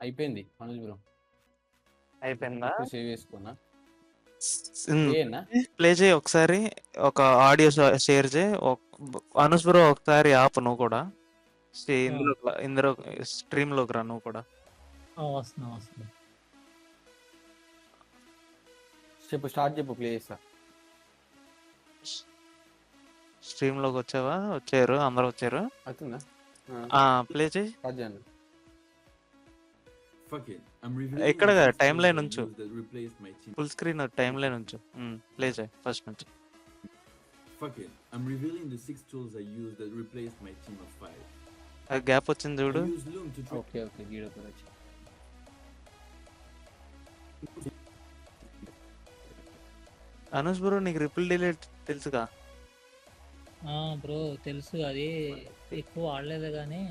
అయిపోయింది మనోజ్ బ్రో. అయిపోయిందా? ఇప్పుడు సేవ్ చేసుకున్నా. ఉమ్, ఏనా ప్లే చేయి ఒకసారి. ఒక ఆడియో షేర్ చేయి. అనుస్ బ్రో ఒకసారి ఆపు నువ్వు కూడా. ఇందులో స్ట్రీమ్ లోకి రా నువ్వు కూడా. వస్తున్నా. చెప్పు, స్టార్ట్ చెప్పు, ప్లే చేస్తా. స్ట్రీమ్ లోకి వచ్చావా? వచ్చారు, అందరూ వచ్చారు. అవుతుందా? ప్లే చేయి. స్టార్ట్ చేయండి. ఇక్కడ టైం లైన్ ఉంచు, ఫుల్ స్క్రీన్ టైం లైన్ ఉంచు. ప్లే చేయి ఫస్ట్ నుంచి. Fuck it, I'm revealing the 6 tools I use that replaced my team of 5. Gap వచ్చింది చూడు. I use Loom to track. Okay గీడ కూడా వచ్చి. అనుస్ బ్రో నీకు రిపుల్ డిలీట్ తెలుసుగా? బ్రో తెలుసు, అది ఎక్కువ వాడలేదు కానీ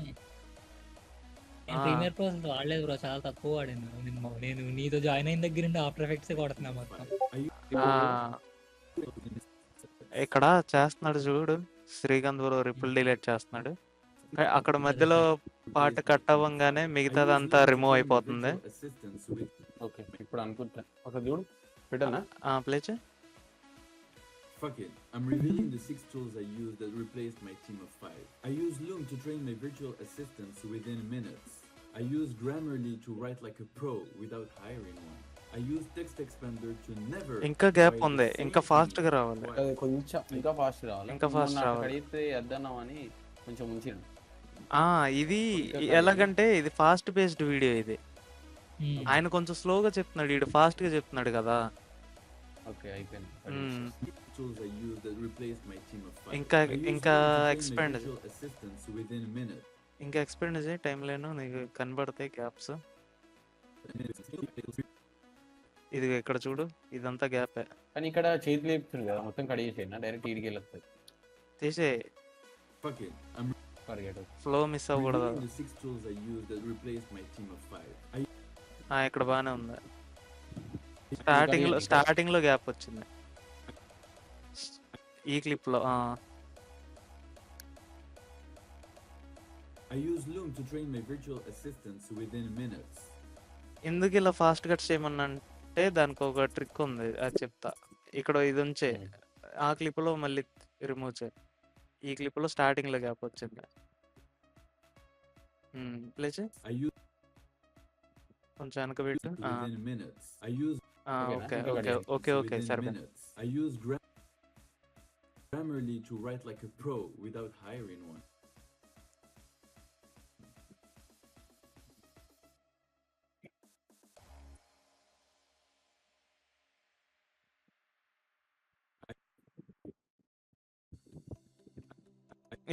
ప్రీమియర్ ప్రో వాడలేదు బ్రో, చాలా తక్కువ వాడాను. నేను నీతో జాయిన్ అయిన దగ్గర నుండి ఆఫ్టర్ ఎఫెక్ట్స్ కొడుతున్నా మొత్తం. ఇక్కడ చేస్తున్నాడు చూడు, శ్రీకాంత్ బ్రో రిపుల్ డిలీట్ చేస్తున్నాడు. అక్కడ మధ్యలో పాట కట్ అవ్వగానే మిగతాదంతా రిమూవ్ అయిపోతుంది. ఓకే ఇప్పుడు అనుకుంటా. ఒక చూడు పెట్టనా? ప్లే చేయి. Fuck it, I'm revealing the 6 tools I use that replaced my team of 5. I use Loom to train my virtual assistants within minutes. I use Grammarly to write like a pro without hiring one. I use Text Expander to never. ఇంకా gap ఉంది, ఇంకా fast గా రావాలి. కొంచెం ఇంకా fast రావాలి. ఇంకా fast రావాలి. అడిగితే అద్దన్నాం అని కొంచెం ఉంచాను. ఇది ఎలాగంటే ఇది ఫాస్ట్ బేస్డ్ వీడియో. ఇది ఆయన కొంచెం స్లోగా చెప్తున్నాడు, వీడు ఫాస్ట్ గా చెప్తున్నాడు కదా. ఓకే అయిపోయింది. ఇంకా ఎక్స్పాండ్ చేయి. టైం లైన్ నీకు కనబడతాయి గ్యాప్స్. ఇది ఇక్కడ చూడు, ఇదంతా గ్యాపే. కానీ ఇక్కడ చేతి లేపుతుంది కదా, మొత్తం కడిగేసేనా డైరెక్ట్ ఈడికి వెళ్ళొస్తుంది. తీసే, ఫ్లో మిస్ అవ్వకూడదు. ఇక్కడ బానే ఉంది. స్టార్టింగ్ లో గ్యాప్ వచ్చింది ఈ క్లిప్ లో. ఎందుకు ఇలా ఫాస్ట్ కట్ చేయమన్నా అంటే దానికి ఒక ట్రిక్ ఉంది, అది చెప్తా. ఇక్కడ ఇది ఉంచే, ఆ క్లిప్ లో మళ్ళీ రిమూవ్ చేయి. ఈ క్లిప్ లో స్టార్టింగ్ లో గ్యాప్ వచ్చింది. ప్లే చేయి. కొంచెం వెనక పెట్టు. ఓకే సరే. I use Grammarly to write like a pro without hiring one.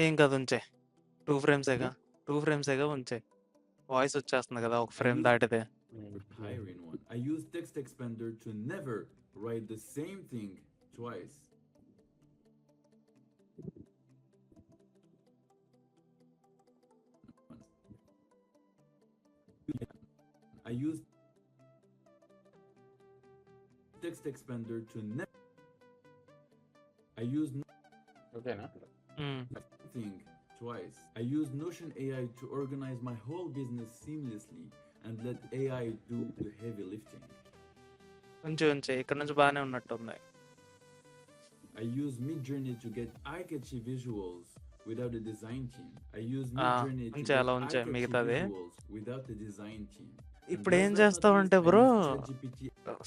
ఏం కాదు ఉంచే. 2 ఫ్రేమ్సేగా ఉంచే. వాయిస్ వచ్చేస్తుంది కదా ఒక ఫ్రేమ్ దాటితే. Hiring one. I use Text Expander to never write the same thing twice. I use Text Expander to never. I use thing twice. I use Notion AI to organize my whole business seamlessly and let AI do the heavy lifting. ఉంచే ఇక్కడ నుంచి బాగానే ఉన్నట్టుంది. I use Midjourney to get eye-catchy visuals without a design team. I use Midjourney to get eye-catchy visuals without a design team. ఇప్పుడు ఏం చేస్తావంటే bro,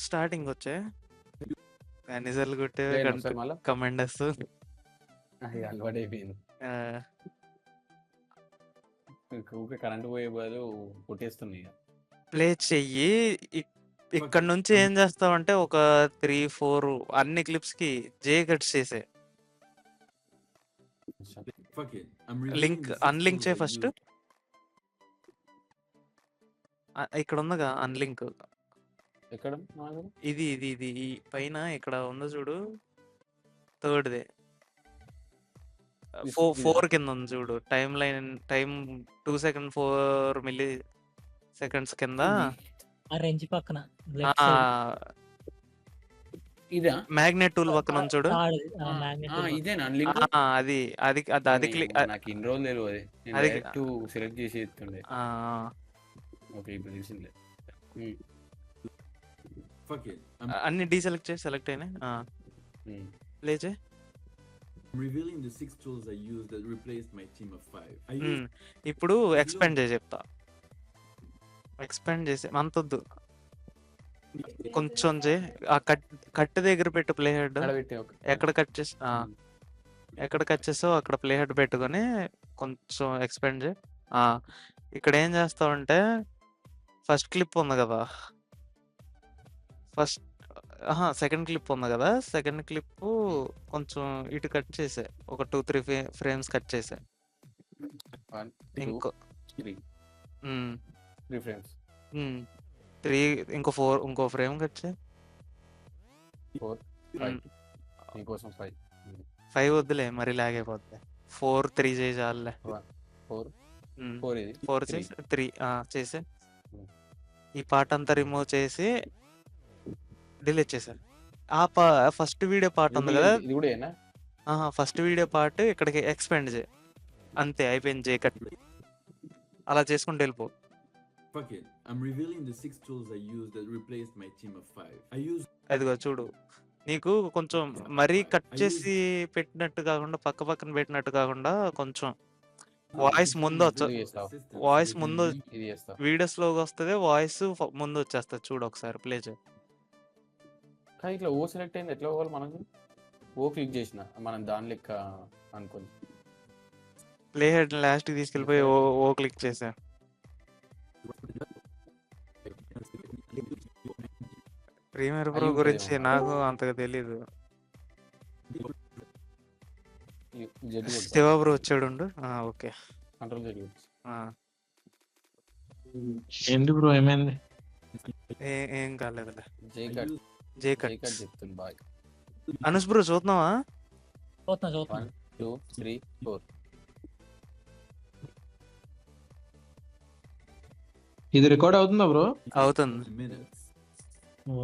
starting వచ్చే మేనేజర్లు కొట్టే కమాండర్స్ అలవాటు అయిపోయింది. కరెంట్ పోయే బదులు కొట్టేస్తున్నాయి. ప్లే చెయ్యి. ఇక్కడ నుంచి ఏం చేస్తావంటే ఒక 3-4 అన్ని క్లిప్స్ కి జే కట్ చేసే. లింక్ అన్లింక్ చేయి ఫస్ట్. ఇక్కడ ఉందిగా అన్లింక్. ఎక్కడ? ఇది ఈ పైన ఇక్కడ ఉందో చూడు, థర్డ్దే 4 కింద ఉంది చూడు. Time line 2 second 4 milli seconds కింద రేంజ్ పక్కన ఇదా మ్యాగ్నెట్ టూల్ పక్కన ఉంది చూడు. ఇదేనా అది నాకు ఇన్ని రోజులు తెలియదు. అది సెలెక్ట్ చేసి ఎత్తుండే. ఓకే ఇప్పుడు తెలిసిందిలే. Fuck it. అన్ని డీసెలెక్ట్ చేసి సెలెక్ట్ అయినాయి. లేచే I'm revealing the 6 tools I use that replaced my team of 5. I use ఇప్పుడు ఎక్స్పెండ్ చేసి చెప్తా. ఎక్స్పెండ్ చేసి అంతొద్దు, కొంచెం ఆ కట్ దగ్గర పెట్టు ప్లే హెడ్. ఎక్కడ కట్ చేసి ఎక్కడ కట్ చేసావు అక్కడ ప్లే హెడ్ పెట్టుకొని కొంచెం ఎక్స్పెండ్ చేయి. ఇక్కడ ఏం చేస్తావంటే ఫస్ట్ క్లిప్ ఉంది కదా, సెకండ్ క్లిప్ ఉంది కదా, సెకండ్ క్లిప్ కొంచెం ఇటు కట్ చేసే, ఒక 2-3 ఫ్రేమ్స్ కట్ చేసే. ఇంకో 3 ఫ్రేమ్స్ 3 ఇంకో ఫ్రేమ్ కట్ చేయి. 4 5 నీకోసం 5 5 వద్దులే, మరి లాగ్ అయిపోద్ది. 4 3 చేయి చాలులే. 4 4 ఇది 4 చేసి 3 చేసి ఈ పార్ట్ అంతా రిమూవ్ చేసి డిలీట్ చేశాను. ఫస్ట్ వీడియో పార్ట్ ఉంది కదా, ఇది కూడా ఏనా? ఫస్ట్ వీడియో పార్ట్ ఇక్కడికి ఎక్స్పెండ్ చేయి. అంతే, అయిపోయింది. చేయి కట్ అలా చేసుకుంటూ వెళ్ళిపో. Fuck it. I'm revealing the 6 tools I use that replaced my team of 5. I use అదిగో చూడు, నీకు కొంచెం మరీ కట్ చేసి పెట్టినట్టు కాకుండా పక్క పక్కన పెట్టినట్టు కాకుండా కొంచెం వాయిస్ ముందు వాయిస్ ముందు ఇది చేస్తా. వీడియో స్లోగా వస్తుంది, వాయిస్ ముందు వచ్చేస్తుంది. చూడు ఒకసారి ప్లే చేయి. కానీ ఇట్లా ఓ సెలెక్ట్ అయింది ఎట్లా పోవాలి మనకు? ఓ క్లిక్ చేసిన మనం దాని లెక్క అనుకోని ప్లే హెడ్ లాస్ట్కి తీసుకెళ్ళిపోయి ఓ క్లిక్ చేసా. ప్రీమియర్ ప్రో గురించి నాకు అంతగా తెలీదు. శివ బ్రో వచ్చాడు. ఓకే, కంట్రోల్ చేయాలి. ఏంటి బ్రో ఏమైంది? ఏం కాలేదులే. జే కట్ చెప్తుంది బాయ్. అనుష్ బ్రో చూద్దామా? చూస్తున్నా 1 2 3 4 ఇది రికార్డ్ అవుతుందా బ్రో? అవుతుంది. minutes.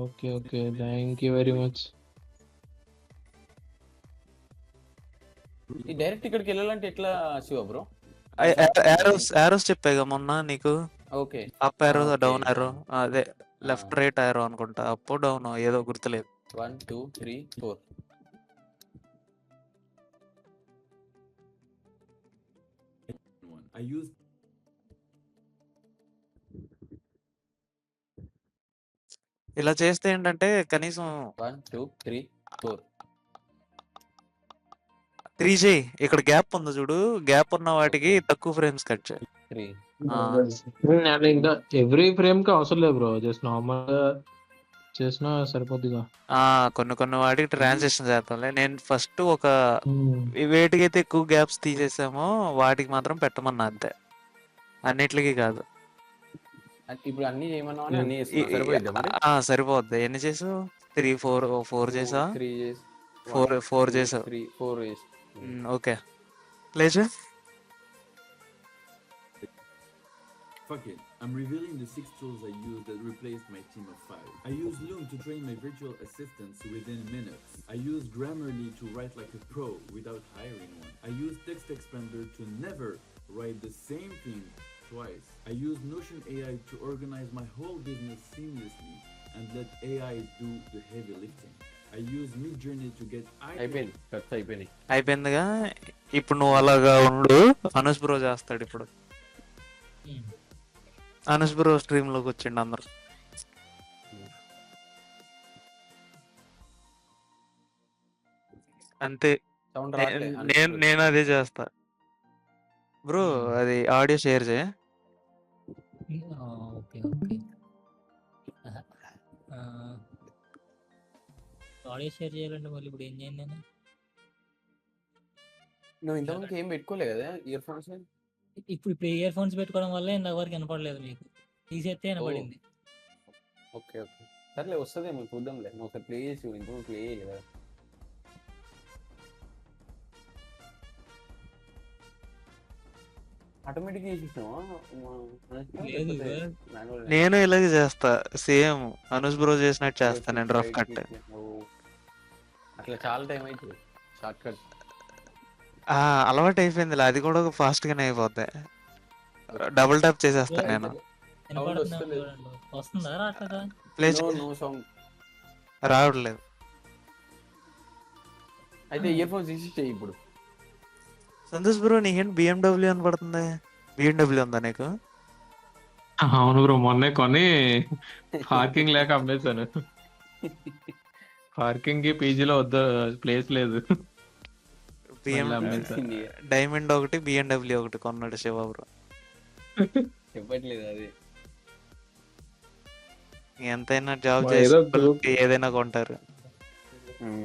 Okay okay, thank you very much. ఈ డైరెక్ట్ ఇక్కడికి వెళ్ళాలంటే ఎట్లా శివ బ్రో? యారోస్ చెప్పాగా మొన్న నీకు. Okay, up arrow, down arrow, అదే లెఫ్ట్ రైట్ యారో అనుకుంటా, అప్ డౌన్ ఏదో గుర్తులేదు. 1 2 3 4 I use ఇలా చేస్తే ఏంటంటే కనీసం 1 2 3 4 3 చేయి. ఇక్కడ గ్యాప్ ఉంది చూడు, గ్యాప్ ఉన్న వాటికి తక్కువ ఫ్రేమ్స్ కట్ చేయి. 3 ఇంకా ఎవ్రీ ఫ్రేమ్ కి అవసరం లేదు బ్రో, జస్ట్ నార్మల్ గా చేసినా సరిపోద్దిగా. కొన్ని వాటికి ట్రాన్సాక్షన్ చేద్దాంలే. నేను ఫస్ట్ ఒక వేటికైతే ఎక్కువ గ్యాప్స్ తీసేసామో వాటికి మాత్రం పెట్టమన్నా, అంతే, అన్నిటికీ కాదు. ఇప్పుడు అన్ని చేయమన్నా అన్ని చేస్తున్నా సరిపోయిద్దా మరి? సరిపోద్ది. ఎన్ని చేసావు? 3 4 చేసా? 3 చేసి 4 చేసావు. 3 4 చేసి okay, లేచు. Fuck it. I'm revealing the 6 tools I use that replaced my team of 5. I use Loom to train my virtual assistants within minutes. I use Grammarly to write like a pro without hiring one. I use Text Expander to never write the same thing twice. I use Notion AI to organize my whole business seamlessly and let AI do the heavy lifting. I use Midjourney to get అయిపోయింది, ఖర్చు అయిపోయినాయి. అయిపోయిందిగా. ఇప్పుడు నువ్వు అలాగా ఉండు, Anush bro చేస్తాడు ఇప్పుడు. అనుష్ బ్రో స్ట్రీమ్ లోకి వచ్చిండు అందరు. అంతే, సౌండ్ నేను అదే చేస్తా బ్రో. అది ఆడియో షేర్ చేయ. ఓకే ఓకే, ఆడియో షేర్ చేయాలంటే మళ్ళీ ఇప్పుడు ఏం చేయండి నేను? నువ్వు ఇంతవరకు ఏం పెట్టుకోలే కదా ఇయర్ ఫోన్స్? ఇప్పుడు ఇయర్ ఫోన్స్ పెట్టుకోవడం వల్ల ఇంత వరకు వినపడలేదు, మీకు తీసేస్తే వినపడింది. ఓకే ఓకే, సర్లే వస్తుందేమో చూద్దాంలే. నువ్వు ఒకసారి ప్లే చేసి ఇంకో ప్లే చేయాలి కదా. ఆటోమేటిక్ చేసేసినావా? నేను ఇలాగే చేస్తా, సేమ్ అనుష్ బ్రో చేసినట్టు చేస్తా నేను, రఫ్ కట్. అట్లా చాలా టైం అవుతుంది. షార్ట్ కట్ అలవాటు అయిపోయింది, అది కూడా ఫాస్ట్ గానే అయిపోద్ది. డబుల్ టాప్ చేసేస్తా నేను. వినపడుతుందా వస్తలేదు. చూడండి. వస్తుందా రాట్లేదా? Play no no sound. రావట్లేదు. అయితే ఇయర్ ఫోన్స్ తీసి చెయ్యి ఇప్పుడు. సంతోష్ బ్రో నీకేంటి బిఎండబ్ల్యూ అని పడుతుంది? బిఎండబ్ల్యూ ఉందా నీకు? అవును బ్రో, మొన్నే కొని పార్కింగ్ లేక అమ్మేశాను. పార్కింగ్ కి పీజీలో వద్ద ప్లేస్ లేదు. బిఎం మళ్ళీ అమ్మేశా. తెలిసింది. డైమండ్ ఒకటి బిఎండబ్ల్యూ ఒకటి కొన్నాడు శివ బ్రో. చెప్పట్లేదు అది. ఎంతైనా జాబ్ మా చేసే ఏదో వాళ్ళకి ఏదైనా కొంటారు.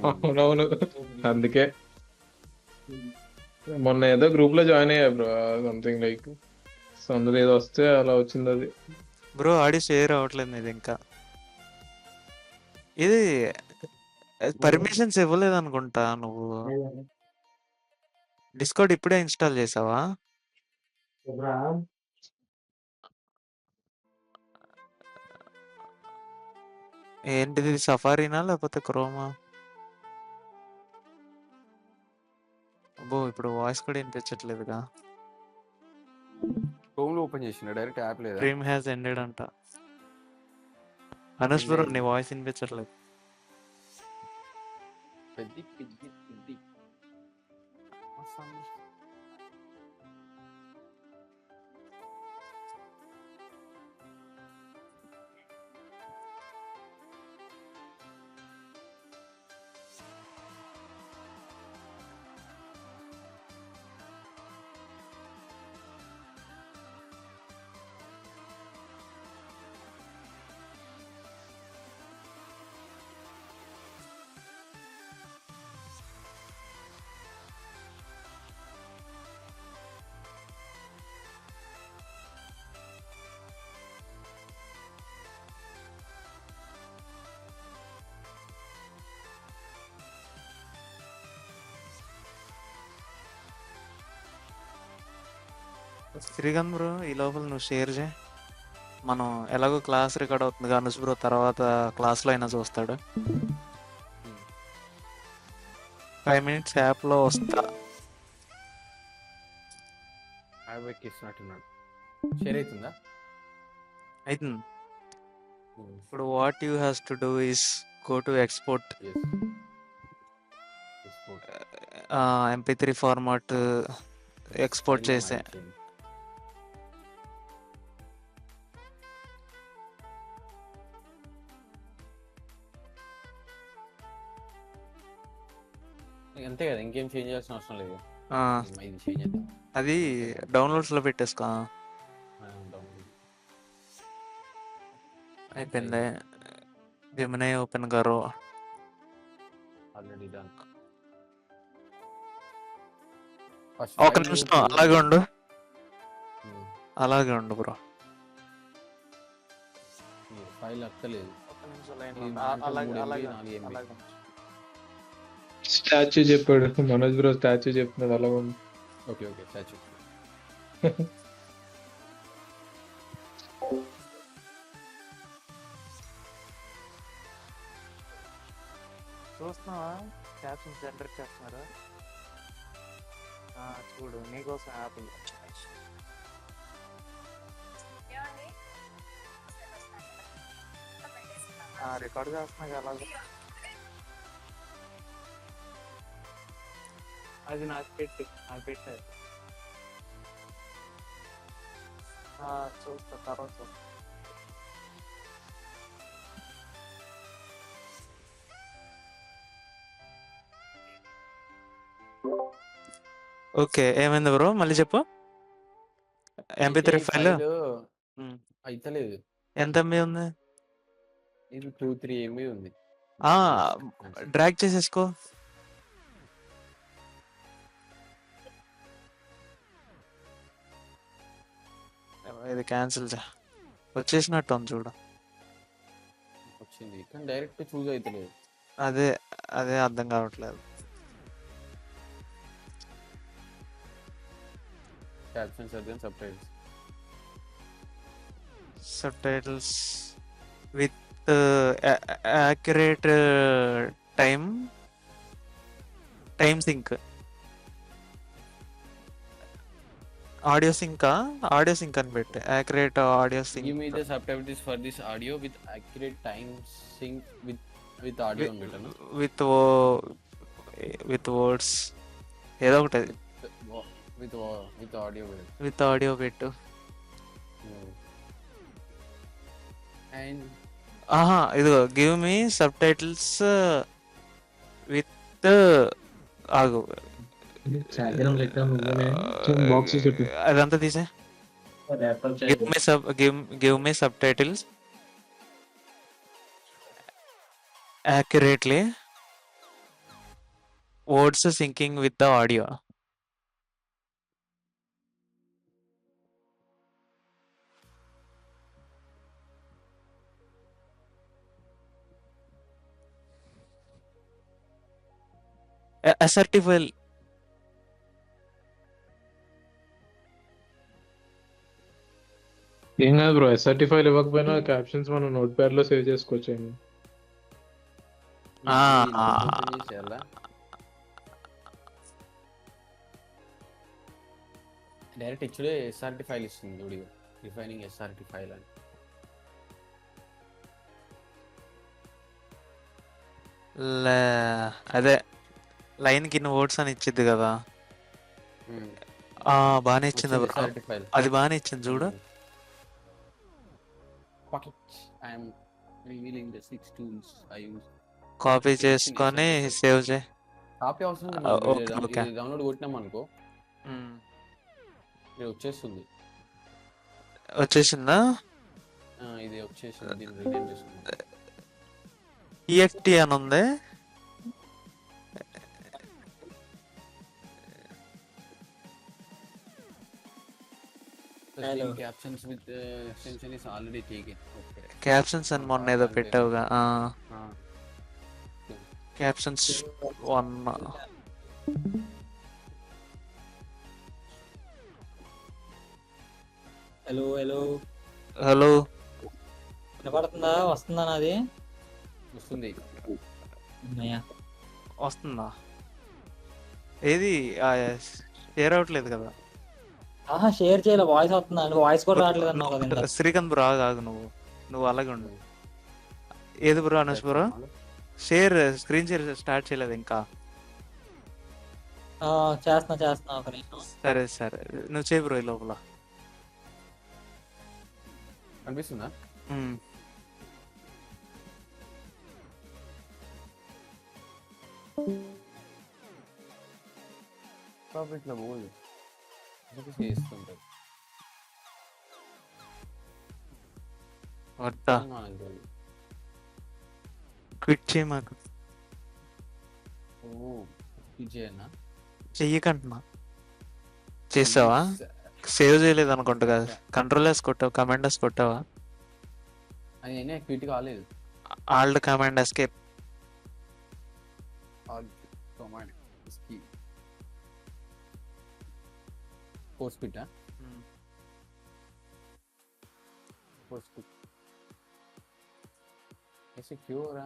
అవునవును, అందుకే మొన్న ఏదో గ్రూప్ లో జాయిన్ అయ్యా బ్రో, సంథింగ్ లైక్ సొంతది ఏదో వస్తే అలా వచ్చింది అది. బ్రో ఆడి షేర్ అవ్వట్లేదు ఇది ఇంకా. ఇది పర్మిషన్స్ ఇవ్వలేదు అనుకుంటా నువ్వు. డిస్కౌడ్ ఇప్పుడే ఇన్స్టాల్ చేసావా? ఏంటిది సఫారీనా లేకపోతే క్రోమా? అబ్బో ఇప్పుడు వాయిస్ కూడా వినిపించట్లేదుగా. క్రోమ్ లో ఓపెన్ చేసిన డైరెక్ట్ యాప్ లేదా? స్ట్రీమ్ హ్యాస్ ఎండెడ్ అంట. అనుష్ బ్రో నీ వాయిస్ వినిపించట్లేదు. పెద్ది పెద్ది పెద్ది. శ్రీకాంత్ బ్రో ఈ లోపల నువ్వు షేర్ చేయి. మనం ఎలాగో క్లాస్ రికార్డ్ అవుతుంది అనుష్ బ్రో తర్వాత క్లాస్లో అయినా చూస్తాడు. 5 minutes యాప్లో వస్తా. యాప్ ఎక్కిస్తున్నట్టున్నాడు. షేర్ అవుతుందా? అయితే ఇప్పుడు what you has to do is go to export MP3 format export చేసే. అంతే కదా, ఇంకేం చేంజ్ చేయాల్సిన అవసరం లేదు. ఆ, ఇది చేంజ్ చేద్దాం. అది డౌన్లోడ్స్లో పెట్టేసుకో. అయిపోయింది. జెమినీ ఓపెన్ కరో. Already done. ఒక నిమిషం అలాగే ఉండు, అలాగే ఉండు బ్రో. ఫైల్ అక్కలేదు. స్టాచ్యూ చెప్పాడు మనోజ్ బ్రో, స్టాచ్యూ చెప్తున్నాడు అలా ఉంది. Okay okay statue. చూస్తున్నావా క్యాప్షన్ జనరేట్ చేస్తున్నారా? చూడు నీకోసం యాప్ రికార్డ్ చేస్తున్నా అలాగే. అది నాకు పెట్టారు. చూస్తా తర్వాత చూస్తా. ఓకే ఏమైంది బ్రో మళ్ళీ చెప్పు. MP3 ఫైల్ అయితలేదు. ఎంత MB ఉంది? ఇది 2-3 MB ఉంది. డ్రాగ్ చేసేసుకో. ఇది క్యాన్సిల్ వచ్చేసినట్టు ఉంది చూడు. వచ్చింది కానీ డైరెక్ట్ చూజ్ అవుతలేదు. అదే అదే అర్థం కావట్లేదు. క్యాప్షన్స్ అదే subtitles with accurate time sync. Audio sync అని పెట్టి accurate audio Give sync me the subtitles for this audio with accurate time sync with audio అని పెట్టాను. విత్ విత్ వర్డ్స్ ఏదో ఒకటి అది With audio with. With audio పెట్టు. And ఆహా ఇదిగో give me sub titles with ఆగు సాయంత్రం లెక్క బాక్స్ చుట్టూ అదంతా తీసే. Give me sub titles accurately words syncing with the audio. Assertive file. ఏం కాదు బ్రో, SRT ఫైల్ ఇవ్వకపోయినా క్యాప్షన్స్ మనం నోట్ ప్యాడ్ లో సేవ్ చేసుకోవచ్చు. చేయాలా డైరెక్ట్ ఇచ్చుడే ఎస్ఆర్టీ ఫైల్ ఇస్తుంది చూడు, రిఫైనింగ్ ఎస్ఆర్టీ ఫైల్ అని. అదే లైన్ కి వర్డ్స్ అని ఇచ్చిద్ది కదా. బాగానే ఇచ్చింది బ్రో, ఎస్ఆర్టీ ఫైల్ అది బాగానే ఇచ్చింది చూడు. I'm revealing the 6 tools I use. Copy చేసుకొని సేవ్ చేయి. కాపీ అవసరం ఓకే. డౌన్లోడ్ కొట్టినాం అనుకో ఇది వచ్చేస్తుంది. వచ్చేసిందా? ఇది వచ్చేసింది, దీన్ని రినేమ్ చేసుకుందాం. EXT అని ఉంది. Hello. Captions with extension is already taken. Okay. Captions అని మొన్న ఏదో పెట్టావుగా. క్యాప్షన్స్ 1. హలో హలో హలో వినపడుతుందా? వస్తుందా నాది? వస్తుంది. అమ్మయ్య. వస్తుందా? ఏది షేర్ అవ్వట్లేదు కదా. ఆహా షేర్ చేయాలి, వాయిస్ వస్తుందా? అంటే వాయిస్ కూడా రావట్లేదు అన్నావు కదా ఇందాక. శ్రీకాంత్ బ్రో ఆగు, నువ్వు అలాగే ఉండు. ఏది bro Anush bro? Share screen share start చేయలేదు ఇంకా. చేస్తున్నా ఒక నిమిషం. సరే నువ్వు చేయి బ్రో ఈ లోపల. అనిపిస్తుందా? ఇట్లా పోదు చేస్తుంటారు. వద్దా క్విట్ చేయి మాకు. విజయనా చెయ్యకంటున్నా. చేసావా? సేవ్ చేయలేదు అనుకుంటా కదా. కంట్రోల్ కొట్టావు, కమాండ్ కొట్టావా? అది అయినా క్విట్ కాలేదు. Alt command escape. ఫోర్స్ క్విట్టా? ఫోర్స్ క్విట్ క్యూరా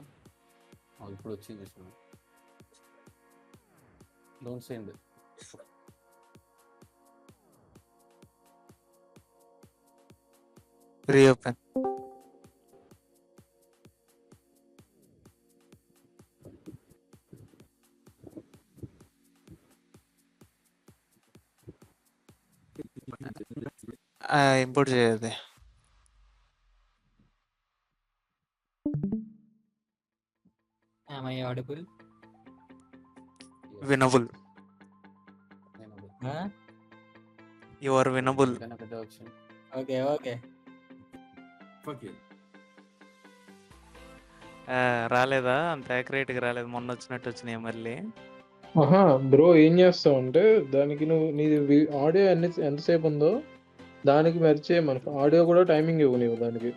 ఇప్పుడు వచ్చింది చూసిన. Don't send. రీఓపెన్. ఇంపోర్ట్ చేయదు. Am I audible? వినబుల్. యు ఆర్ వినబుల్. ఓకే. Fuck it. రాలేదా? అంత యాక్యురేట్ గా రాలేదు. మొన్న వచ్చినట్టు వచ్చినాయి మళ్ళీ. ఆహా బ్రో, ఏం చేస్తావు అంటే దానికి నువ్వు నీది ఆడియో ఎంతసేపు ఉందో దానికి మెర్చే మనకు ఆడియో కూడా టైమింగ్ ఇవ్వు నీవు దానికి.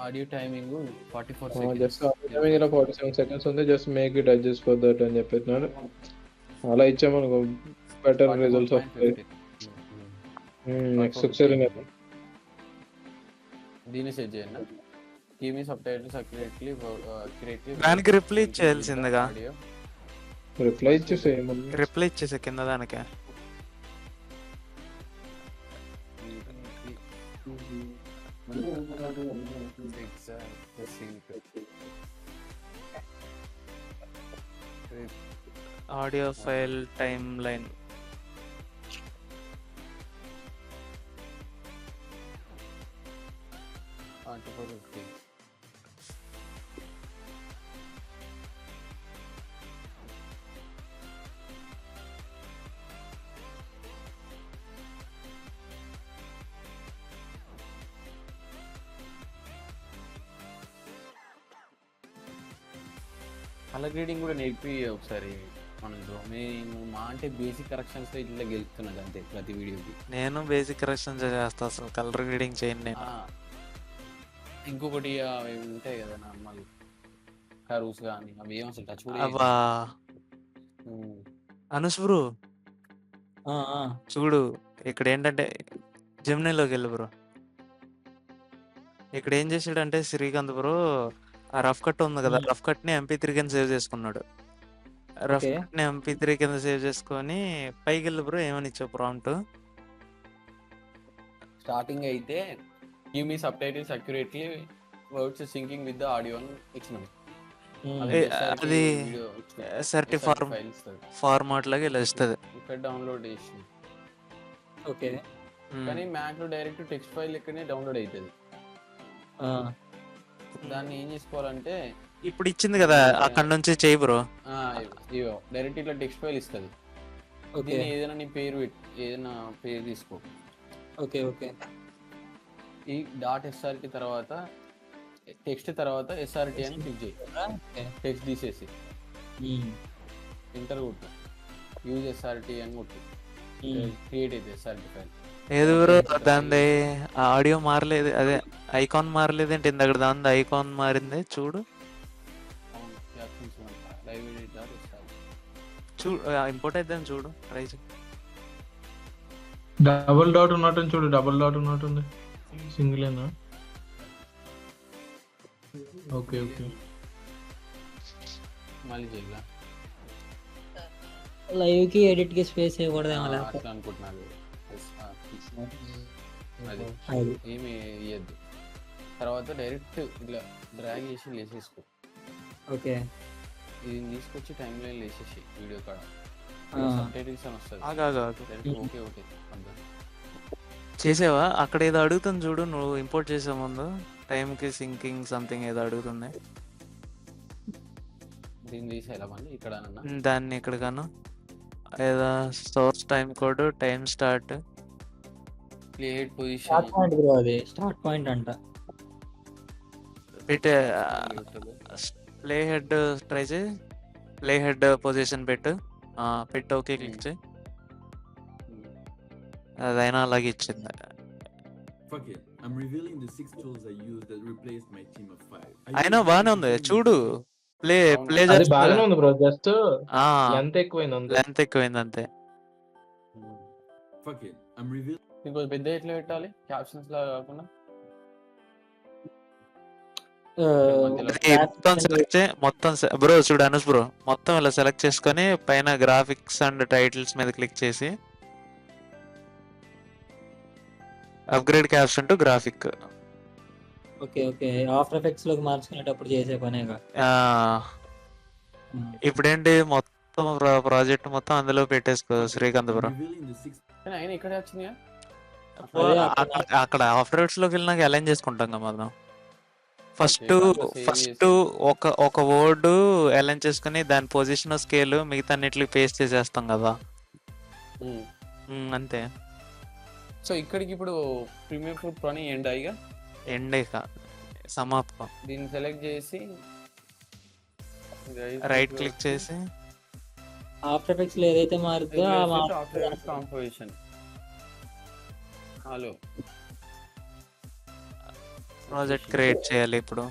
Audio timing 44 just seconds. Audio timing ఇలా 47 seconds ఉంది. Just make it adjust for that అని చెప్పేస్తున్నారు. అలా ఇచ్చామనుకో బెటర్ రిజల్ట్స్ వస్తాయి. నెక్స్ట్ ఒకసారి దీన్ని సెట్ చేయండి. గివ్ మీ సబ్‌టైటిల్స్ accurately దానికి రిప్లై ఇచ్చేయాల్సిందిగా. రిప్లై ఇచ్చేసి రిప్లై ఇచ్చేసా కింద దానికి. Audio file time line. Colour grading కూడా నేర్పి ఒకసారి మనం బ్రో. నేను మా అంటే బేసిక్ కరెక్షన్స్ లో ఇట్లా గెలుపుతున్నాను అంతే ప్రతి వీడియోకి. నేను బేసిక్ కరెక్షన్ చేస్తా, అసలు కలర్ గ్రేడింగ్ చేయను నేను. ఇంకొకటి అవి ఉంటాయి కదా నార్మల్ కరూస్ కానీ అవి ఏం అసలు టచ్ కూడా అబ్బా అనుష్ బ్రో చూడు, ఇక్కడ ఏంటంటే జెమినీలోకి వెళ్ళి బ్రో. ఇక్కడ ఏం చేసాడంటే శ్రీకాంత్ బ్రో ఆ రఫ్ కట్ ఉంది కదా, రఫ్ కట్ ని MP3 కింద సేవ్ చేసుకున్నాడు. రఫ్ కట్ ని MP3 కింద సేవ్ చేసుకొని పైకి వెళ్ళి బ్రో ఏమని ఇచ్చావు ప్రాంప్ట్? స్టార్టింగ్ అయితే give me sub titles accurately words sinking with the audio అని ఇచ్చినాం. అది సర్టి ఫార్మాట్ లాగా ఇలా ఇస్తుంది. ఇక్కడ డౌన్లోడ్ చేసి ఓకే. కానీ మ్యాక్ లో డైరెక్ట్ టెక్స్ట్ ఫైల్ ఇక్కడనే డౌన్లోడ్ అవుతుంది. దాన్ని ఏం చేసుకోవాలంటే ఇప్పుడు ఇచ్చింది కదా అక్కడ నుంచి చేయి బ్రో. ఇవో డైరెక్ట్ ఇట్లా టెక్స్ట్ ఫైల్ ఇస్తుంది. దీన్ని ఏదైనా నీ పేరు ఏదైనా పేరు తీసుకో. Okay okay. ఈ డాట్ SRT తర్వాత టెక్స్ట్ తర్వాత SRT అని క్లిక్ చేయి. టెక్స్ట్ తీసేసి ఎంటర్ కొట్టు, యూజ్ SRT అని కొట్టు, క్రియేట్ అయితే SRT ఫైల్. ఏది బ్రో దాని ఆడియో మారలేదు, అదే ఐకాన్ మారలేదు అంటే ఇందాక దాని ఐకాన్ మారింది చూడు. చూడు ఇంపోర్ట్ అయితే చూడు, ట్రై చేయి. డబుల్ డాట్ ఉన్నట్టుంది చూడు, డబుల్ డాట్ ఉన్నట్టుంది, సింగిలేనా? Okay okay. మళ్ళీ చేయాలా? లైవ్ కి ఎడిట్ కి స్పేస్ ఇవ్వకూడదు అట్లా అనుకుంటున్నాను. అది ఏమి ఇవ్వద్దు. తర్వాత డైరెక్ట్ ఇట్లా డ్రాగ్ చేసి లేసేసుకో. ఓకే. ఇది తీసుకొచ్చి టైం లైన్ లేసేసి వీడియో కాడ సబ్టైటిల్స్ అని వస్తుంది. ఓకే ఓకే చేసావా? అక్కడ ఏదో అడుగుతుంది చూడు, నువ్వు ఇంపోర్ట్ చేసే ముందు టైంకి సింకింగ్ సంథింగ్ ఏదో అడుగుతుంది. దీన్ని తీసేయాలా మళ్ళీ ఇక్కడ? దాన్ని ఇక్కడ గాను ఏదో source time code time start play head position start point bro, అది స్టార్ట్ పాయింట్ అంట. పెట్టే ప్లే హెడ్ ట్రై చేయి, ప్లే హెడ్ పొజిషన్ పెట్టు, పెట్టు ఓకే క్లిక్ చేయి. అదైనా అలాగే ఇచ్చింది. Fuck it. I'm revealing the 6 tools I use that replaced my team of 5. అయినా బానే ఉంది చూడు, ప్లే అది బాగానే ఉంది బ్రో, జస్ట్ లెంత్ ఎక్కువైంది అంతే. లెంత్ ఎక్కువైంది అంతే. Fuck it. I'm revealing ఇంకొంచెం పెద్ద ఎట్లా పెట్టాలి క్యాప్షన్స్ లాగా కాకుండా? మొత్తం సెలెక్ట్ చేయి, మొత్తం బ్రో చూడు అనుష్ బ్రో, మొత్తం ఇలా సెలెక్ట్ చేసుకొని పైన గ్రాఫిక్స్ అండ్ టైటిల్స్ మీద క్లిక్ చేసి upgrade caption to graphic. Okay okay. After effects లోకి మార్చుకునేటప్పుడు చేసే పనేగా. ఇప్పుడేంటి మొత్తం ప్రాజెక్ట్ మొత్తం అందులో పెట్టేసుకో శ్రీకాంత్ బ్రో. ఆయన ఇక్కడే వచ్చిందిగా. అక్కడ ఆఫ్టర్ ఎఫెక్ట్స్ లోకి వెళ్ళినాక అలైన్ చేసుకుంటాం కదా మనం. ఫస్ట్ ఒక వర్డ్ అలైన్ చేసుకుని దాని పొజిషన్ స్కేల్ మిగతా అన్నిటికి పేస్ట్ చేసేస్తాం కదా, అంతే. సో ఇక్కడికి ఇప్పుడు ప్రీమియర్ ప్రో ప్రోని ఎండ్ అయ్యిగా ఎండ్ ఇక సమాప్తం. దీన్ని సెలెక్ట్ చేసి రైట్ క్లిక్ చేసి ఆఫ్టర్ ఎఫెక్ట్స్ లో ఏదైతే మారుతుందో కాంపోజిషన్. హలో ప్రాజెక్ట్ క్రియేట్ చేయాలి. ఇప్పుడు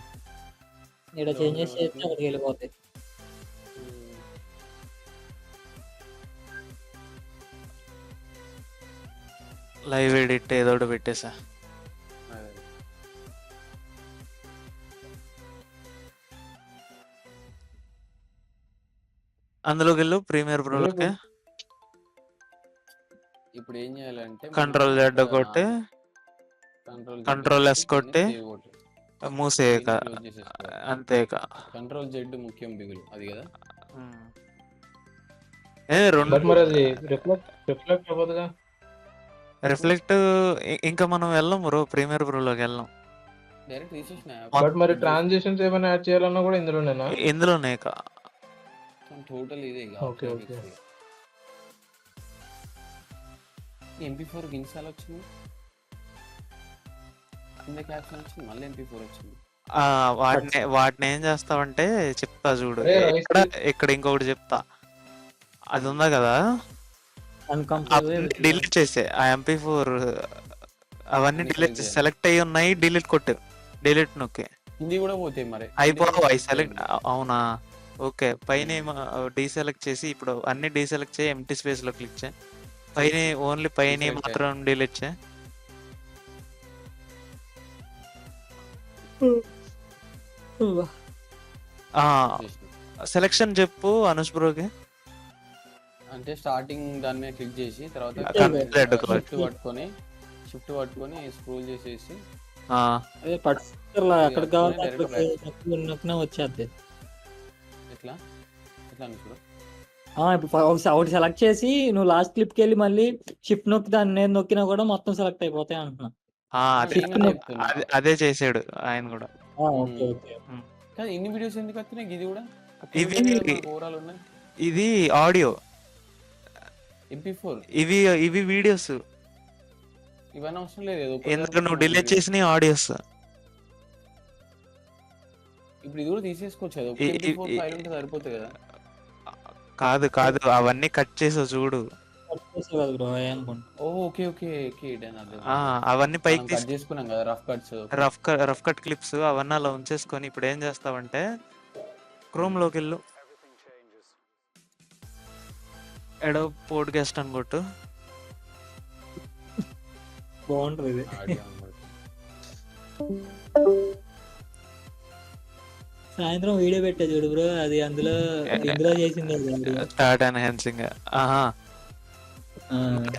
ఇక్కడ చేంజెస్ చేస్తే అక్కడికి వెళ్ళిపోతాయి. లైవ్ ఎడిట్ ఏదో ఒకటి పెట్టేసా. అందులోకి వెళ్ళు ప్రీమియర్ ప్రోలోకి. ఇప్పుడు ఏం చేయాలంటే కంట్రోల్ Z కొట్టి కంట్రోల్ ఎస్ కొట్టి మూసేయక క్లోజ్ చేసేసుకోవాలి. అంతేక. కంట్రోల్ జెడ్ ముఖ్యం బిగులు అది కదా. రెండు బట్ మరి అది రిఫ్లెక్ట్ అవ్వదుగా. రిఫ్లెక్ట్ ఇంకా మనం వెళ్ళాం బ్రో, ప్రీమియర్ ప్రోలోకి వెళ్ళాం. డైరెక్ట్ తీసేసిన బట్ మరి ట్రాన్సిషన్స్ ఏమైనా యాడ్ చేయాలన్నా కూడా ఇందులోనేనా? ఇందులోనే టోటల్ ఇదే ఇక. Okay okay. MP4 గిన్సాల్ వచ్చింది, కింద క్యాప్షన్ వచ్చింది, మళ్ళీ MP4 వచ్చింది. వాటిని ఏం చేస్తావంటే చెప్తా చూడు. అరే, ఇక్కడ ఇంకొకటి చెప్తా. అది ఉందా కదా, డిలీట్ చేసే ఆ MP4 అవన్నీ డిలీట్ సెలెక్ట్ అయ్యి ఉన్నాయి, డిలీట్ కొట్టు, డిలీట్ నొక్కి. హిందీ కూడా పోతాయి మరి. అయిపోవు అవి సెలెక్ట్. అవునా, ఓకే. పైన డీసెలెక్ట్ చేసి ఇప్పుడు అన్ని డీసెలెక్ట్ చేయి, ఎంటీ స్పేస్ లో క్లిక్ చేయి. పైన ఓన్లీ పైన మాత్రం డిలీట్ చేయి. సెలెక్షన్ చెప్పు అనుష్ బ్రోకి. అంటే స్టార్టింగ్ దాని మీద క్లిక్ చేసి తర్వాత షిఫ్ట్ పట్టుకొని స్క్రోల్ చేసేసి అదే పర్టికులర్ ఎక్కడ కావాలి అక్కడ వచ్చేది. ఎట్లా ఎట్లా అనుష్ బ్రో? ఇప్పుడు ఒకటి సెలెక్ట్ చేసి నువ్వు లాస్ట్ క్లిప్కి వెళ్ళి మళ్ళీ షిఫ్ట్ నొక్కి దాన్ని నేను నొక్కినా కూడా మొత్తం సెలెక్ట్ అయిపోతాయి అంటున్నా. అదే చేసాడు ఆయన కూడా. కానీ ఇన్ని వీడియోస్ ఎందుకు వస్తున్నాయి? ఇది కూడా ఓవరాల్ ఉన్నాయి. ఇది ఆడియో, MP4 ఇవి వీడియోస్. ఇవన్నీ అవసరం లేదు. ఎందుకు నువ్వు డిలీట్ చేసిన ఆడియోస్. ఇప్పుడు ఇది కూడా తీసేసుకోవచ్చు కదా, MP4 ఫైల్ ఉంటే సరిపోతుంది కదా. కాదు అవన్నీ కట్ చేసావు చూడు. Okay okay okay. అవన్నీ పైకి కట్ చేసుకున్నాం కదా, రఫ్ కట్ క్లిప్స్ అవన్నీ అలా ఉంచేసుకొని ఇప్పుడు ఏం చేస్తావంటే క్రోమ్ లోకి వెళ్ళు, అడోబ్ పోడ్కాస్ట్ అని కొట్టు. బాగుంటుంది. సాయంత్రం వీడియో పెట్టా చూడు బ్రో, అది అందులో చేసింది స్టార్ట్ ఎన్హాన్సింగ్.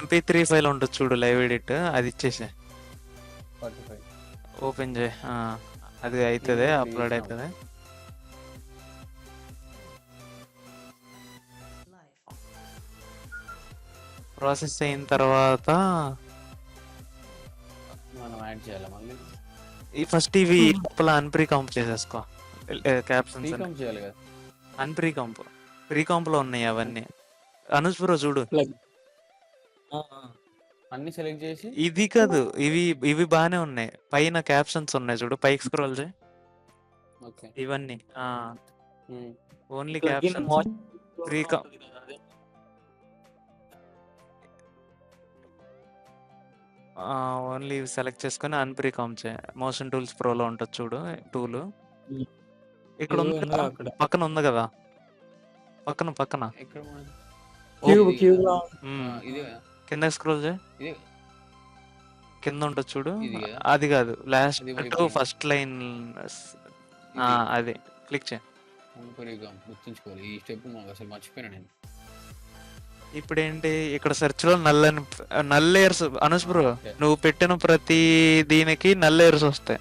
MP3 ఫైల్ ఉంటుంది చూడు, లైవ్ ఎడిట్, అది ఇచ్చేసే ఓపెన్ చేయి. అది అవుతుంది, అప్లోడ్ అవుతుంది. ప్రాసెస్ అయిన తర్వాత మనం యాడ్ చేయాలి మళ్ళీ. ఫస్ట్ ఇవి లోపల అన్ప్రీ కాంప్ చేసేసుకో. క్యాప్షన్స్ చేయాలి కదా, అన్ప్రీ కాంప్. ప్రీ కాంప్ లో ఉన్నాయి అవన్నీ. అనుష్ బ్రో చూడు, అన్ని సెలెక్ట్ చేసి ఇది కాదు, ఇవి బానే ఉన్నాయి. పైన క్యాప్షన్స్ ఉన్నాయి చూడు, పైకి స్క్రోల్ చేయి. ఇవన్నీ only captions. Precomp only select చేసుకొని అన్ప్రీ కాంప్ చేయి. మోషన్ టూల్స్ ప్రోలో ఉంటుంది చూడు టూల్, ఇక్కడ ఉంది కదా, పక్కన ఉంది కదా, పక్కన కింద స్క్రోల్ చేయి. కింద ఉంటుంది చూడు, అది కాదు, లాస్ట్ ఫస్ట్ లైన్, అది క్లిక్ చేయి. గుర్తుంచుకోవాలి ఈ స్టెప్, అసలు మర్చిపోయినా నేను. ఇప్పుడు ఏంటి, ఇక్కడ సెర్చ్ లో నల్ లేయర్స్. అనుష్ బ్రో, నువ్వు పెట్టిన ప్రతి దీనికి నల్ లేయర్స్ వస్తాయి.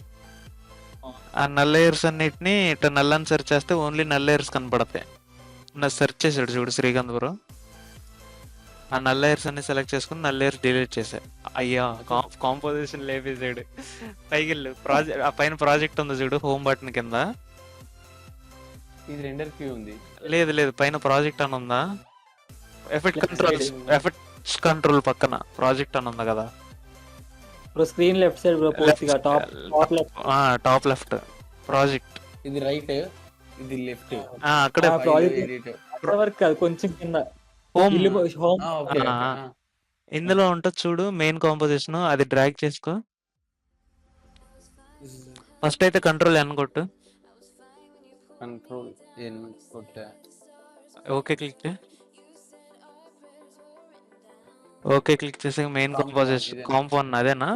ఆ నల్ లేయర్స్ అన్నిటిని ఇట్లా నల్లని సెర్చ్ చేస్తే ఓన్లీ నల్ లేయర్స్ కనపడతాయి. సెర్చ్ చేసాడు చూడు శ్రీకాంత్ బ్రో, ఆ నల్ లేయర్స్ అన్ని సెలెక్ట్ చేసుకుని నల్ లేయర్స్ డిలీట్ చేసాయి. అయ్యా, కాంపోజిషన్ లేపేసాడు. పైకి వెళ్ళు, ఆ పైన ప్రాజెక్ట్ ఉంది చూడు, హోమ్ బటన్ కింద. ఇది రెండర్ క్యూ ఉంది. లేదు, పైన ప్రాజెక్ట్ అని ఉందా, ఎఫెక్ట్స్ కంట్రోల్ పక్కన ప్రాజెక్ట్ అని ఉంది కదా, screen left side top left project. ఇది రైట్, ఇది లెఫ్ట్. అక్కడే కొంచెం కింద ఇందులో ఉంటుంది చూడు మెయిన్ కాంపోజిషన్, అది డ్రాగ్ చేసుకో. ఫస్ట్ అయితే కంట్రోల్ ఎన్ కొట్టు. కంట్రోల్ ఎన్ కొట్టా. ఓకే క్లిక్ చేయి. ఓకే క్లిక్ చేసి మెయిన్ కాంపోజిషన్ కాంపౌండ్ అదేనా,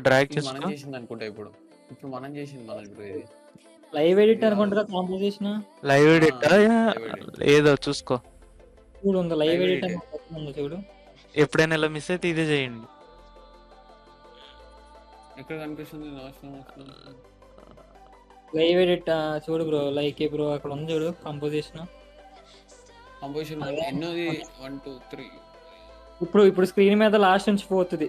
డ్రాగ్ చేసుకో. ఇప్పుడు మనం చేసింది ఇది లైవ్ ఎడిట్ అనుకుంటా. కాంపోజిషన్ లైవ్ ఎడిట్ ఏదో చూసుకో చూడు, లైవ్ ఎడిట్ చూడు. ఎప్పుడైనా ఇలా మిస్ అయితే ఇదే చేయండి. ఎక్కడ కనిపిస్తుంది లాస్ట్ లైవ్ ఎడిట్ చూడు బ్రో, లైక్ బ్రో అక్కడ ఉంది చూడు కంపోజిషన్. కంపోజిషన్ ఎన్నోది 1 2 3 ఇప్పుడు స్క్రీన్ మీద లాస్ట్ నుంచి పోతుంది.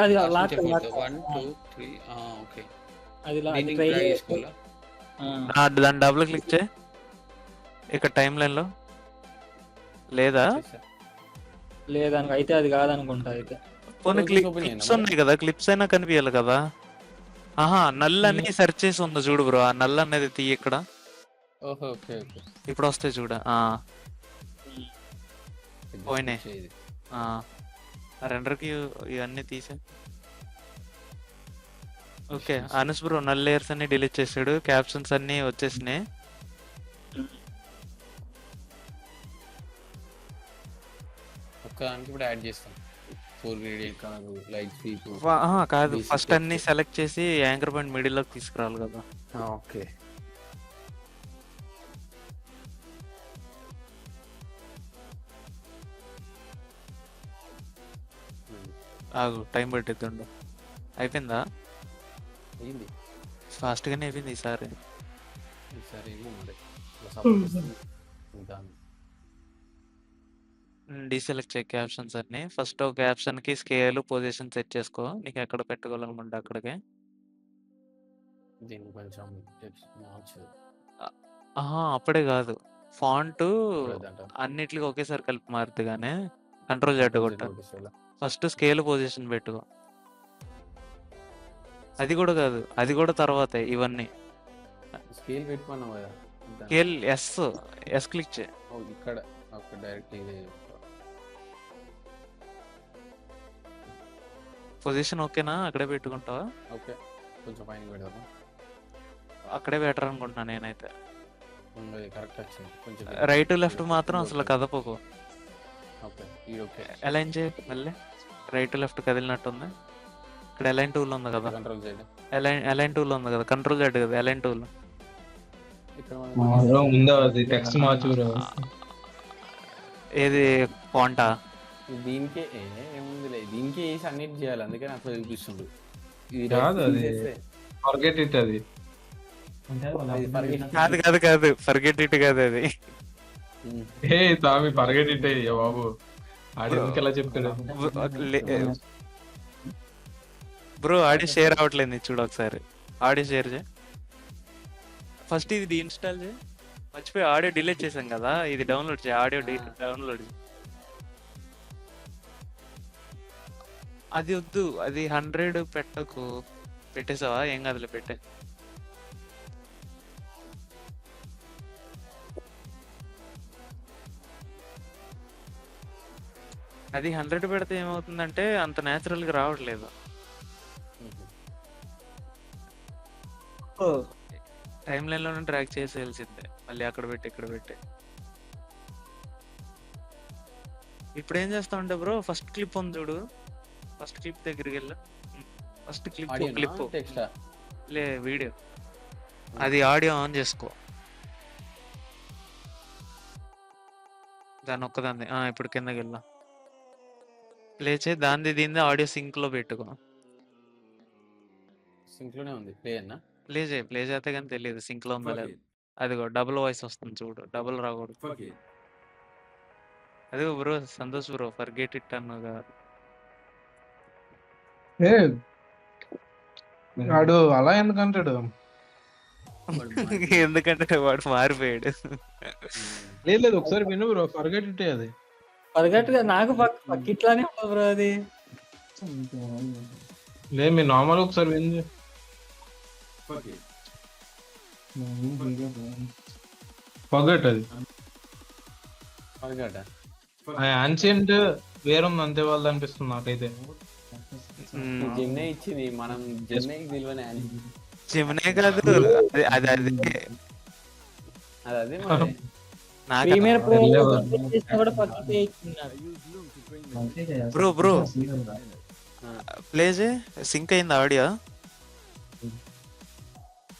అది లాస్ట్ 1 2 3 ఓకే. అది దీన్ని ట్రై try చేసుకోవాలా? దాన్ని డబుల్ క్లిక్ చేయి ఇక్కడ టైం లైన్ లో లేదా చేసా. లేదనుకో అయితే అది కాదనుకుంటా అయితే. పోనీ Close open క్లిప్స్ చేయనా? ఉన్నాయి కదా, క్లిప్స్ అయినా కనిపించాలి కదా. నల్ అని సెర్చ్ చేసి ఉంది చూడు బ్రో, ఆ నల్ అనేది తీయి ఇక్కడ. ఓహో ఓకే ఓకే. ఇప్పుడు వస్తాయి చూడ. పోయినాయి. చేయి. రెండర్కి ఇవన్నీ తీసా. Okay Anas bro null layers అన్ని డిలీట్ చేసాడు, క్యాప్షన్స్ అన్ని వచ్చేసినాయి. ఒక్కదానికి ఇప్పుడు యాడ్ చేస్తాం. 4 గ్రేడియంట్ కలర్ లైట్ స్వీప్. కాదు, Basic ఫస్ట్ text. అన్ని సెలెక్ట్ చేసి యాంకర్ పాయింట్ మిడిల్ లోకి తీసుకురావాలి కదా. ఓకే. ఆగు టైం పట్టిద్దండు. అయిపోయిందా? అయింది. ఫాస్ట్ గానే అయిపోయింది ఈసారి. ఈసారి ఏమో మరి సపోర్ట్ ఇస్తుంది. ఇంకా డీసెలెక్ట్ చేయి క్యాప్షన్స్ అన్ని. ఫస్ట్ ఒక క్యాప్షన్ కి స్కేల్ పొజిషన్ సెట్ చేసుకో, నీకు ఎక్కడ పెట్టుకోవాలనుకుంటే అక్కడికి. దీన్ని కొంచెం మార్చు. అప్పుడే కాదు, ఫాంట్ చూడదంట. అన్నిటికి ఒకేసారి కలిపి మారుతుంది కానీ కంట్రోల్ జెడ్ కొట్ట. ఫస్ట్ స్కేల్ పొజిషన్ పెట్టుకో. అది కూడా కాదు, అది కూడా తర్వాతే ఇవన్నీ. స్కేల్ పెట్టుకున్నావు కదా. స్కేల్ ఎస్ క్లిక్ చేయి. ఇక్కడ అక్కడ డైరెక్ట్ ఇది పొజిషన్ ఓకేనా? అక్కడే పెట్టుకుంటావా? ఓకే. కొంచెం పైన పెడదాము. అక్కడే బెటర్ అనుకుంటున్నా నేనైతే. కరెక్ట్ వచ్చింది. కొంచెం రైట్ లెఫ్ట్ మాత్రం అసలు కదపకు. ఓకే ఇది ఓకే. అలైన్ చేయి మళ్ళీ. రైట్ లెఫ్ట్ కదిలినట్టుంది. ఇక్కడ అలైన్ టూల్ ఉంది కదా, కంట్రోల్ చేయండి. అలైన్ టూల్ ఉంది కదా, కంట్రోల్ జెడ్ కదా అలైన్ టూల్. ఇక్కడ ఉందా అది టెక్స్ట్ మార్చు బ్రో. ఏది ఫాంటా? దీనికే ఏముందిలే, దీనికే వేసి అన్నిటి చేయాలి, అందుకని అట్లా చూపిస్తుంది. ఇది కాదు అది. చేస్తే ఫర్గెట్ ఇట్ అది. అది forget. కాదు కాదు కాదు, ఫర్గెట్ ఇట్ కాదు అది. ఏ తామి ఫర్గెట్ ఇట్ అయ్యా బాబు. ఆడి ఎలా చెప్తాడు? బ్రో ఆడియో షేర్ అవ్వట్లేదు, నీకు చూడు ఒకసారి. ఆడియో షేర్ చేయి ఫస్ట్. ఇది ఇన్స్టాల్ చేయి. మర్చిపోయి ఆడియో డిలీట్ చేసాం కదా, ఇది డౌన్లోడ్ చేయి. ఆడియో డౌన్లోడ్ చేయి. అది వద్దు, అది 100 పెట్టకు. పెట్టేసావా? ఏం కాదులే, పెట్టే. అది 100 పెడితే ఏమవుతుందంటే అంత న్యాచురల్ గా రావట్లేదు. టైం లైన్ లోనే ట్రాక్ చేసేయాల్సిందే. మళ్ళీ అక్కడ పెట్టి ఇక్కడ పెట్టి. ఇప్పుడు ఏం చేస్తా ఉంటే బ్రో, ఫస్ట్ క్లిప్ ఉంది చూడు, ఫస్ట్ క్లిప్ దగ్గరికి వెళ్ళు. ఫస్ట్ క్లిప్ టెక్స్ట్ లే వీడియో, అది ఆడియో ఆన్ చేసుకో. దాన్ని ఒక్కదాన్ని ఇప్పుడు కిందకి వెళ్ళా. ప్లే చేయి. దీన్ని ఆడియో సింక్ లో పెట్టుకో. సింక్ లోనే ఉంది. ప్లే అన్నా ప్లే చేస్తే కానీ తెలియదు సింక్ లో ఉందా Fuck లేదు. it. అదిగో డబుల్ వాయిస్ వస్తుంది చూడు, డబుల్ రాకూడదు. Fuck it. అదిగో bro Santosh bro forget it అన్నగా. ఏ వాడు అలా ఎందుకంటాడు? ఎందుకంటే వాడు మారిపోయాడు. లేదు లేదు, ఒకసారి విను బ్రో. ఫర్గెట్ ఇట్ అది. ఫర్గెట్ నాకు పక్కిట్లానే ఉంటుంది బ్రో అది. లేదు మీరు నార్మల్ ఒకసారి విను. Fuck it. ఫర్గెట్ అది. ఫర్గెట్. యాన్షియంట్ వేరుంది అంతే వాళ్ళది అనిపిస్తుంది నాకైతే. జెమినీ ఇచ్చింది, మనం జెమినీకి తెలియని జెమినీ కాదు అది అది అది అదే మరి. నాకు ప్రీమియర్ ప్రో తెలియదు. కూడా పక్కకి ఇచ్చినారు. బ్రో ప్లే చే. సింక్ అయింది ఆడియో.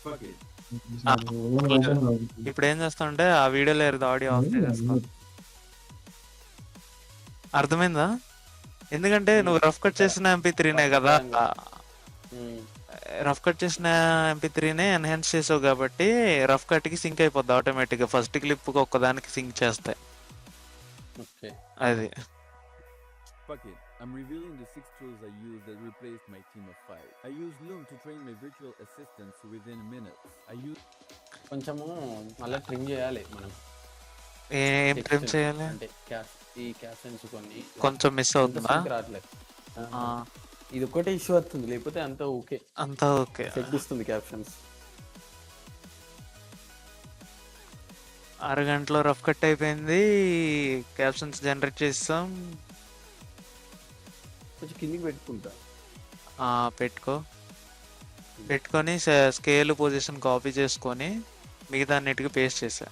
Fuck it. ఇప్పుడు ఏం చేస్తామంటే ఆ వీడియోలో ఆడియో ఆఫ్ చేస్తాం. అర్థమైందా? ఎందుకంటే నువ్వు రఫ్ కట్ చేసిన MP3నే కదా, ఉమ్, రఫ్ కట్ చేసిన MP3నే ఎన్హాన్స్ చేసావు కాబట్టి రఫ్ కట్ కి సింక్ అయిపోద్ది ఆటోమేటిక్ గా. ఫస్ట్ క్లిప్ కి ఒక్కదానికి సింక్ చేస్తాయి. ఓకే. అది Fuck it. I'm revealing the 6 tools I use that replaced my team of 5. I use Loom to train my virtual assistants within minutes. I use కొంచెము మళ్ళీ trim చేయాలి మనం. ఏం ట్రిమ్ Textures చేయాలి? అంటే ఈ క్యాప్షన్స్ కొన్ని కొంచెం మిస్ అంత అవుతుందా? sync రావట్లేదు. ఆ, ఇది ఒక్కటే ఇష్యూ వస్తుంది, లేకపోతే అంతా ఓకే అంతా ఓకే. సెట్ ఇస్తుంది క్యాప్షన్స్. అరగంటలో రఫ్ కట్ అయిపోయింది, క్యాప్షన్స్ జనరేట్ చేస్తాం. కొంచెం కిందికి పెట్టుకుంటా. పెట్టుకొని స్కేల్ పొజిషన్ కాపీ చేసుకొని మిగతా అన్నిటికీ పేస్ట్ చేసా.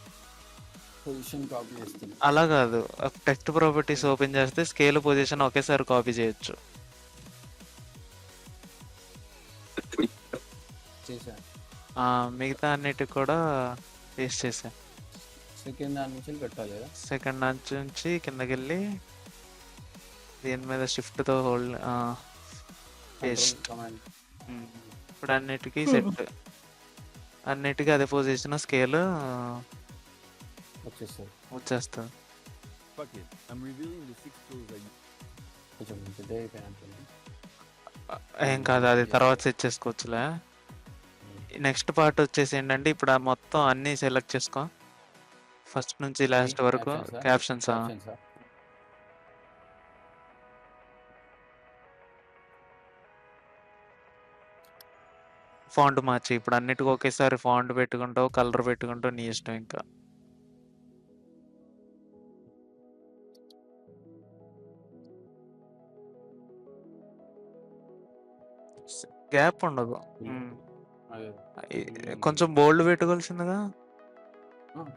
పొజిషన్ కాపీ చేస్తుంది. అలా కాదు, టెక్స్ట్ ప్రాపర్టీస్ ఓపెన్ చేస్తే స్కేల్ పొజిషన్ ఒకేసారి కాపీ చేయొచ్చు. చేసా. మిగతా అన్నిటికి కూడా పేస్ట్ చేసా. సెకండ్ దాని నుంచి పెట్టాలి కదా. సెకండ్ నుంచి కిందకి వెళ్ళి దీని మీద షిఫ్ట్తో హోల్డ్ పేస్ట్. కమాండ్. ఇప్పుడు అన్నిటికీ సెట్, అన్నిటికీ అదే పొజిషన్ స్కేల్ వచ్చేస్తుంది. వచ్చేస్తుంది. Fuck it. I'm revealing the 6 tools I use. కొంచెం పెద్ద అయిపోయినట్టుంది. ఏం కాదు, అది తర్వాత సెట్ చేసుకోవచ్చులే. నెక్స్ట్ పార్ట్ వచ్చేసి ఏంటంటే ఇప్పుడు ఆ మొత్తం అన్ని సెలెక్ట్ చేసుకో, ఫస్ట్ నుంచి లాస్ట్ వరకు. క్యాప్షన్స్ ఫాంట్ మార్చి. ఇప్పుడు అన్నిటికీ ఒకేసారి ఫాంట్ పెట్టుకుంటావు, కలర్ పెట్టుకుంటావు, నీ ఇష్టం. ఇంకా గ్యాప్ ఉండదు. కొంచెం బోల్డ్ పెట్టుకోవాల్సిందిగా.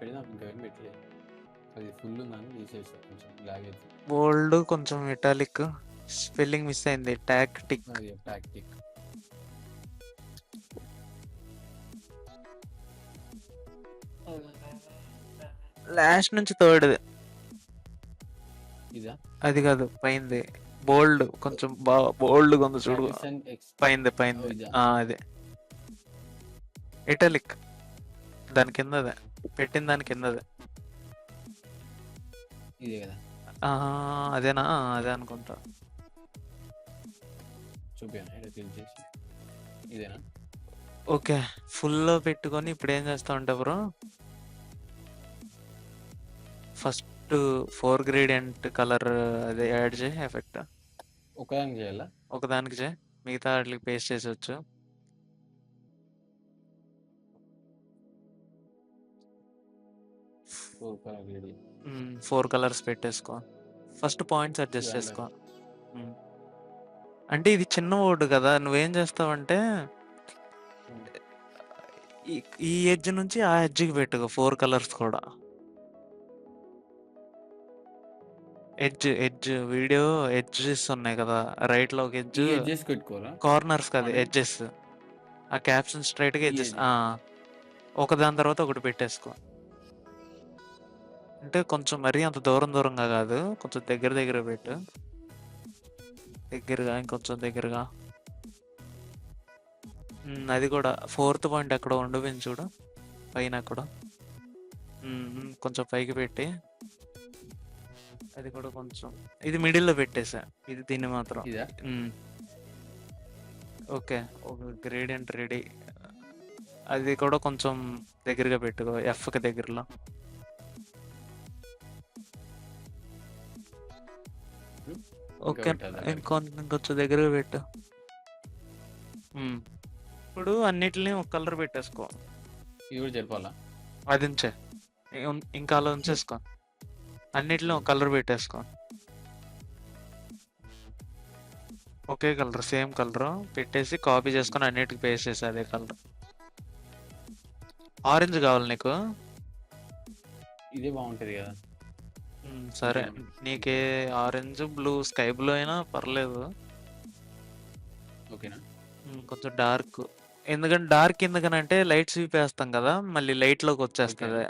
పెడదాం, ఇంకా ఏం పెట్టలేదు. అది ఫుల్ ఉందని తీసేసా, కొంచెం బ్లాక్ అయితే. బోల్డ్ కొంచెం ఇటాలిక్, స్పెల్లింగ్ మిస్ అయింది. టాక్టిక్. అది టాక్టిక్. లాస్ట్ నుంచి థర్డ్. ఇదా? అది కాదు, పైంది బోల్డ్, కొంచెం బాగా బోల్డ్ కొంచెం చూడు. పైంది అదే ఇటాలిక్, దాని కింద అదే పెట్టిన దాని కింద అదే. ఇదే కదా? అదేనా? అదే అనుకుంటా. చూపాను క్లిక్ చేసి. ఇదేనా? ఓకే, ఫుల్లో పెట్టుకొని ఇప్పుడు ఏం చేస్తామంటే bro, first four gradient colour అదే యాడ్ చేయి ఎఫెక్ట్. ఒకదానికి చేయాలా? ఒకదానికి చేయి, మిగతా వాటికి పేస్ట్ చేసొచ్చు. ఫోర్ కలర్స్ పెట్టేసుకో. ఫస్ట్ పాయింట్స్ అడ్జస్ట్ చేసుకో. అంటే ఇది చిన్న వర్డ్ కదా, నువ్వేం చేస్తావంటే ఈ ఎడ్జ్ నుంచి ఆ ఎడ్జ్కి పెట్టుకో 4 కలర్స్ కూడా. ఎడ్జ్ వీడియో ఎడ్జెస్ ఉన్నాయి కదా, రైట్ లో ఒక ఎడ్జ్, పెట్టుకోవాలా? కార్నర్స్ కదా ఎడ్జెస్. ఆ క్యాప్షన్ స్ట్రైట్ గా ఎడ్జెస్ ఒకదాని తర్వాత ఒకటి పెట్టేసుకో. అంటే కొంచెం మరీ అంత దూరంగా కాదు, కొంచెం దగ్గర పెట్టు. దగ్గరగా, ఇంకొంచెం దగ్గరగా. అది కూడా 4th పాయింట్ ఎక్కడ ఉండిపోయింది చూడు, పైన అక్కడ. కొంచెం పైకి పెట్టి అది కూడా కొంచెం, ఇది మిడిల్లో పెట్టేసా. ఇది దీన్ని మాత్రం. ఓకే, ఒక గ్రేడియంట్ రెడీ. అది కూడా కొంచెం దగ్గరగా పెట్టుకో, ఎఫ్కి దగ్గరలో. ఓకే, ఇంకొంచెం దగ్గరగా పెట్టు. ఇప్పుడు అన్నిటిని ఒక కలర్ పెట్టేసుకో. ఇది కూడా చెప్పాలా? అది ఉంచే, ఇంకా అలా ఉంచేసుకో. అన్నిటిని ఒక కలర్ పెట్టేసుకో. ఒకే కలర్, సేమ్ కలర్ పెట్టేసి కాపీ చేసుకొని అన్నిటికి పేస్ట్ చేసి అదే కలర్. ఆరెంజ్ కావాలి నీకు? ఇదే బాగుంటది కదా. సరే, నీకే ఆరెంజ్, బ్లూ, స్కై బ్లూ అయినా పర్లేదు. ఓకేనా? కొంచెం డార్క్, ఎందుకంటే డార్క్ ఎందుకనంటే లైట్ స్వీప్ వేస్తాం కదా, మళ్ళీ లైట్ లోకి వచ్చేస్తుంది.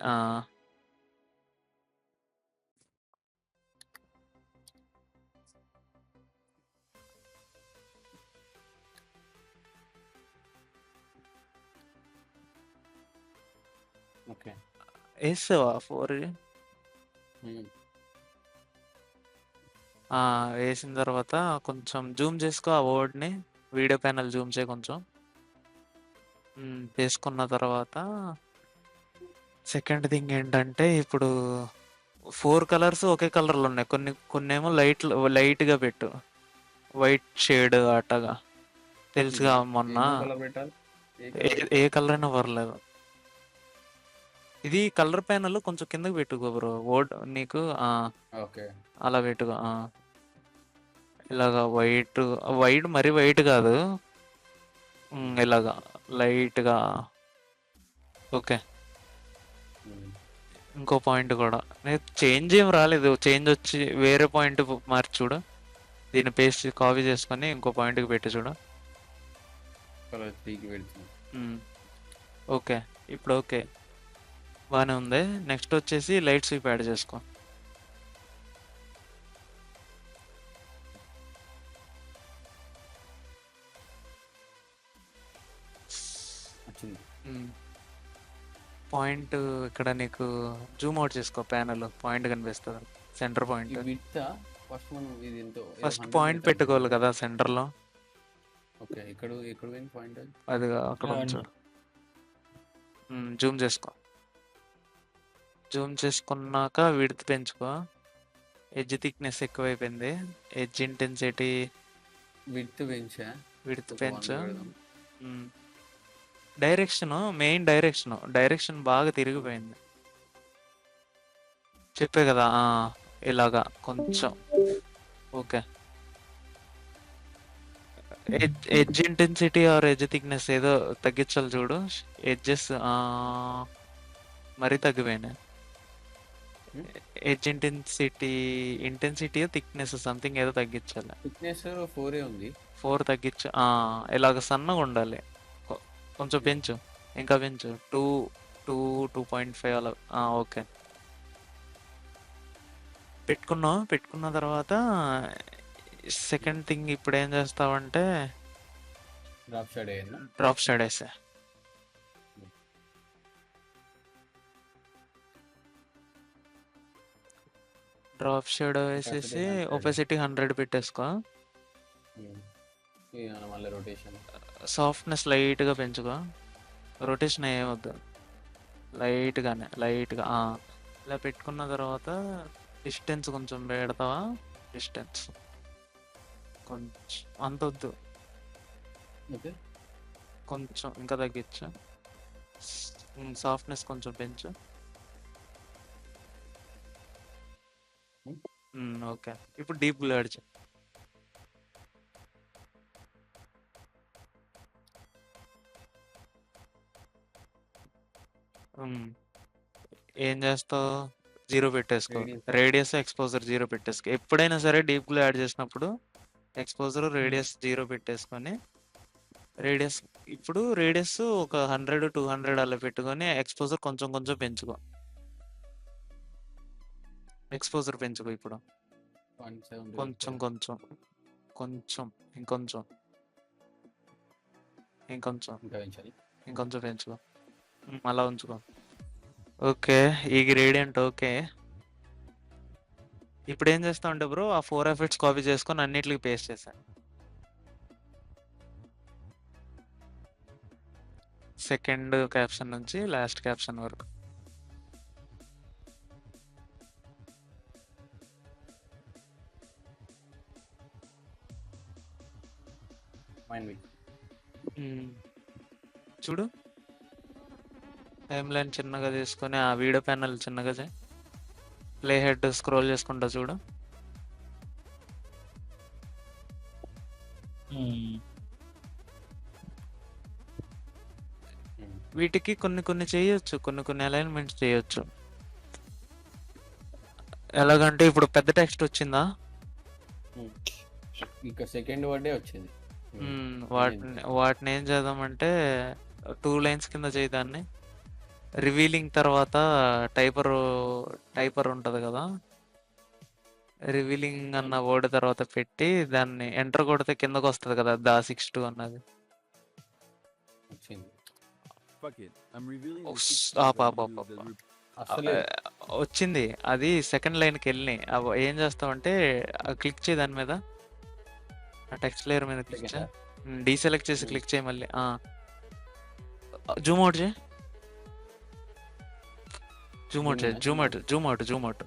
ఓకే. వేసావా 4 వేసిన తర్వాత కొంచెం జూమ్ చేసుకో ఆ వర్డ్ని, వీడియో ప్యానల్ జూమ్ చేయి కొంచెం. చేసుకున్న తర్వాత సెకండ్ థింగ్ ఏంటంటే ఇప్పుడు 4 కలర్స్ ఒకే కలర్లో ఉన్నాయి, కొన్నేమో లైట్గా పెట్టు, వైట్ షేడ్ అట్టగా. తెలుసుగా మొన్న కలర్ పెట్టాలి? ఏ కలర్ అయినా పర్లేదు. ఇది కలర్ ప్యానల్ కొంచెం కిందకి పెట్టుకో బ్రో, వర్డ్ నీకు ఓకే. అలా పెట్టుకో. ఇలాగా వైట్ మరీ వైట్ కాదు, ఇలాగా లైట్గా. ఓకే. ఇంకో పాయింట్ కూడా చేంజ్ ఏం రాలేదు, చేంజ్ వచ్చి వేరే పాయింట్ మార్చి చూడు, దీన్ని పేస్ట్ కాపీ చేసుకొని ఇంకో పాయింట్కి పెట్టి చూడు. కలర్ 3కి పెడుతున్నా. ఓకే, ఇప్పుడు ఓకే, బాగానే ఉంది. నెక్స్ట్ వచ్చేసి లైట్ స్వీప్ యాడ్ చేసుకో. వచ్చింది. పాయింట్ ఇక్కడ నీకు జూమ్ అవుట్ చేసుకో, ప్యానల్ పాయింట్ కనిపిస్తుంది, సెంటర్ పాయింట్. ఫస్ట్ మనం ఇది ఎంతో ఫస్ట్ పాయింట్ పెట్టుకోవాలి కదా సెంటర్లో. ఓకే. ఇక్కడ పోయింది పాయింట్. అది అక్కడ ఉంచు. జూమ్ చేసుకో. జూమ్ చేసుకున్నాక విడ్త్ పెంచుకో. ఎడ్జ్ థిక్నెస్ ఎక్కువైపోయింది, ఎడ్జ్ ఇంటెన్సిటీ విడ్త్ పెంచు. మెయిన్ డైరెక్షన్ బాగా తిరిగిపోయింది, చెప్పే కదా. ఇలాగా కొంచెం. Okay. Edge intensity or edge thickness ఏదో తగ్గించాలి చూడు. ఎడ్జెస్ మరీ తగ్గిపోయినాయి. ఎడ్జ్ ఇంటెన్సిటీ థిక్నెస్ సంథింగ్ ఏదో తగ్గించాలి. థిక్నెస్ 4 ఉంది. 4 తగ్గించు. ఇలాగ సన్నగా ఉండాలి, కొంచెం పెంచు, ఇంకా పెంచు. 2.5 అలా. ఓకే, పెట్టుకున్న తర్వాత సెకండ్ థింగ్ ఇప్పుడు ఏం చేస్తావంటే డ్రాప్ షాడ్ వేసా. డ్రాప్ షాడో వేసేసి ఒపెసిటీ 100 పెట్టేసుకో. సాఫ్ట్నెస్ లైట్గా పెంచుకో, రొటేషన్ ఏమొద్దు, లైట్గా. ఇలా పెట్టుకున్న తర్వాత డిస్టెన్స్ కొంచెం పెడతావా? డిస్టెన్స్ కొంచెం, అంత వద్దు, కొంచెం ఇంకా తగ్గించు. సాఫ్ట్నెస్ కొంచెం పెంచు. ఓకే, ఇప్పుడు డీప్ బ్లూ యాడ్ చేయి. ఏం చేస్తావు? 0 పెట్టేసుకో. Radius exposure 0 పెట్టేసుకో. ఎప్పుడైనా సరే డీప్ గ్లో యాడ్ చేసినప్పుడు ఎక్స్పోజర్ రేడియస్ 0 పెట్టేసుకొని, ఇప్పుడు రేడియస్ ఒక 100-200 అలా పెట్టుకొని ఎక్స్పోజర్ కొంచెం కొంచెం పెంచుకో. ఎక్స్పోజర్ పెంచుకో ఇప్పుడు కొంచెం కొంచెం కొంచెం ఇంకొంచెం ఇంకొంచెం పెంచుకో. అలా ఉంచుకో. ఓకే, ఈ గ్రేడియంట్ ఓకే. ఇప్పుడు ఏం చేస్తా అంటే బ్రో, ఆ 4 ఎఫెక్ట్స్ కాపీ చేసుకొని అన్నిటికి పేస్ట్ చేశాను. సెకండ్ క్యాప్షన్ నుంచి లాస్ట్ క్యాప్షన్ వరకు. చూడు, టైమ్ లైన్ చిన్నగా తీసుకొని ఆ వీడియో ప్యానల్ చిన్నగా చేయి. ప్లే హెడ్ స్క్రోల్ చేసుకుంటా చూడు. వీటికి కొన్ని చేయొచ్చు, కొన్ని అలైన్మెంట్స్ చేయొచ్చు. ఎలాగంటే ఇప్పుడు పెద్ద టెక్స్ట్ వచ్చిందా, ఇంకా సెకండ్ వర్డే వచ్చింది. వాటిని ఏం చేద్దామంటే 2 లైన్స్ కింద చేయదాన్ని. రివీలింగ్ తర్వాత టైపర్ ఉంటుంది కదా, రివీలింగ్ అన్న వర్డ్ తర్వాత పెట్టి దాన్ని ఎంటర్ కొడితే కిందకు వస్తుంది కదా, 62 అన్నది. Fuck it. I'm revealing the use, 6 tools ఆపు, I ఆపు, use ఆపు, that ఆపు. అసలే వచ్చింది అది సెకండ్ లైన్కి వెళ్ళి ఏం చేస్తావంటే క్లిక్ చేయి దాని మీద, ఆ టెక్స్ట్ లేయర్ మీద క్లిక్ చేయి, డీసెలెక్ట్ చేసి క్లిక్ చేయి మళ్ళీ, జూమ్ అవుట్ చేయి, జూమ్ అవుట్ చేయి, జూమ్ అవుట్.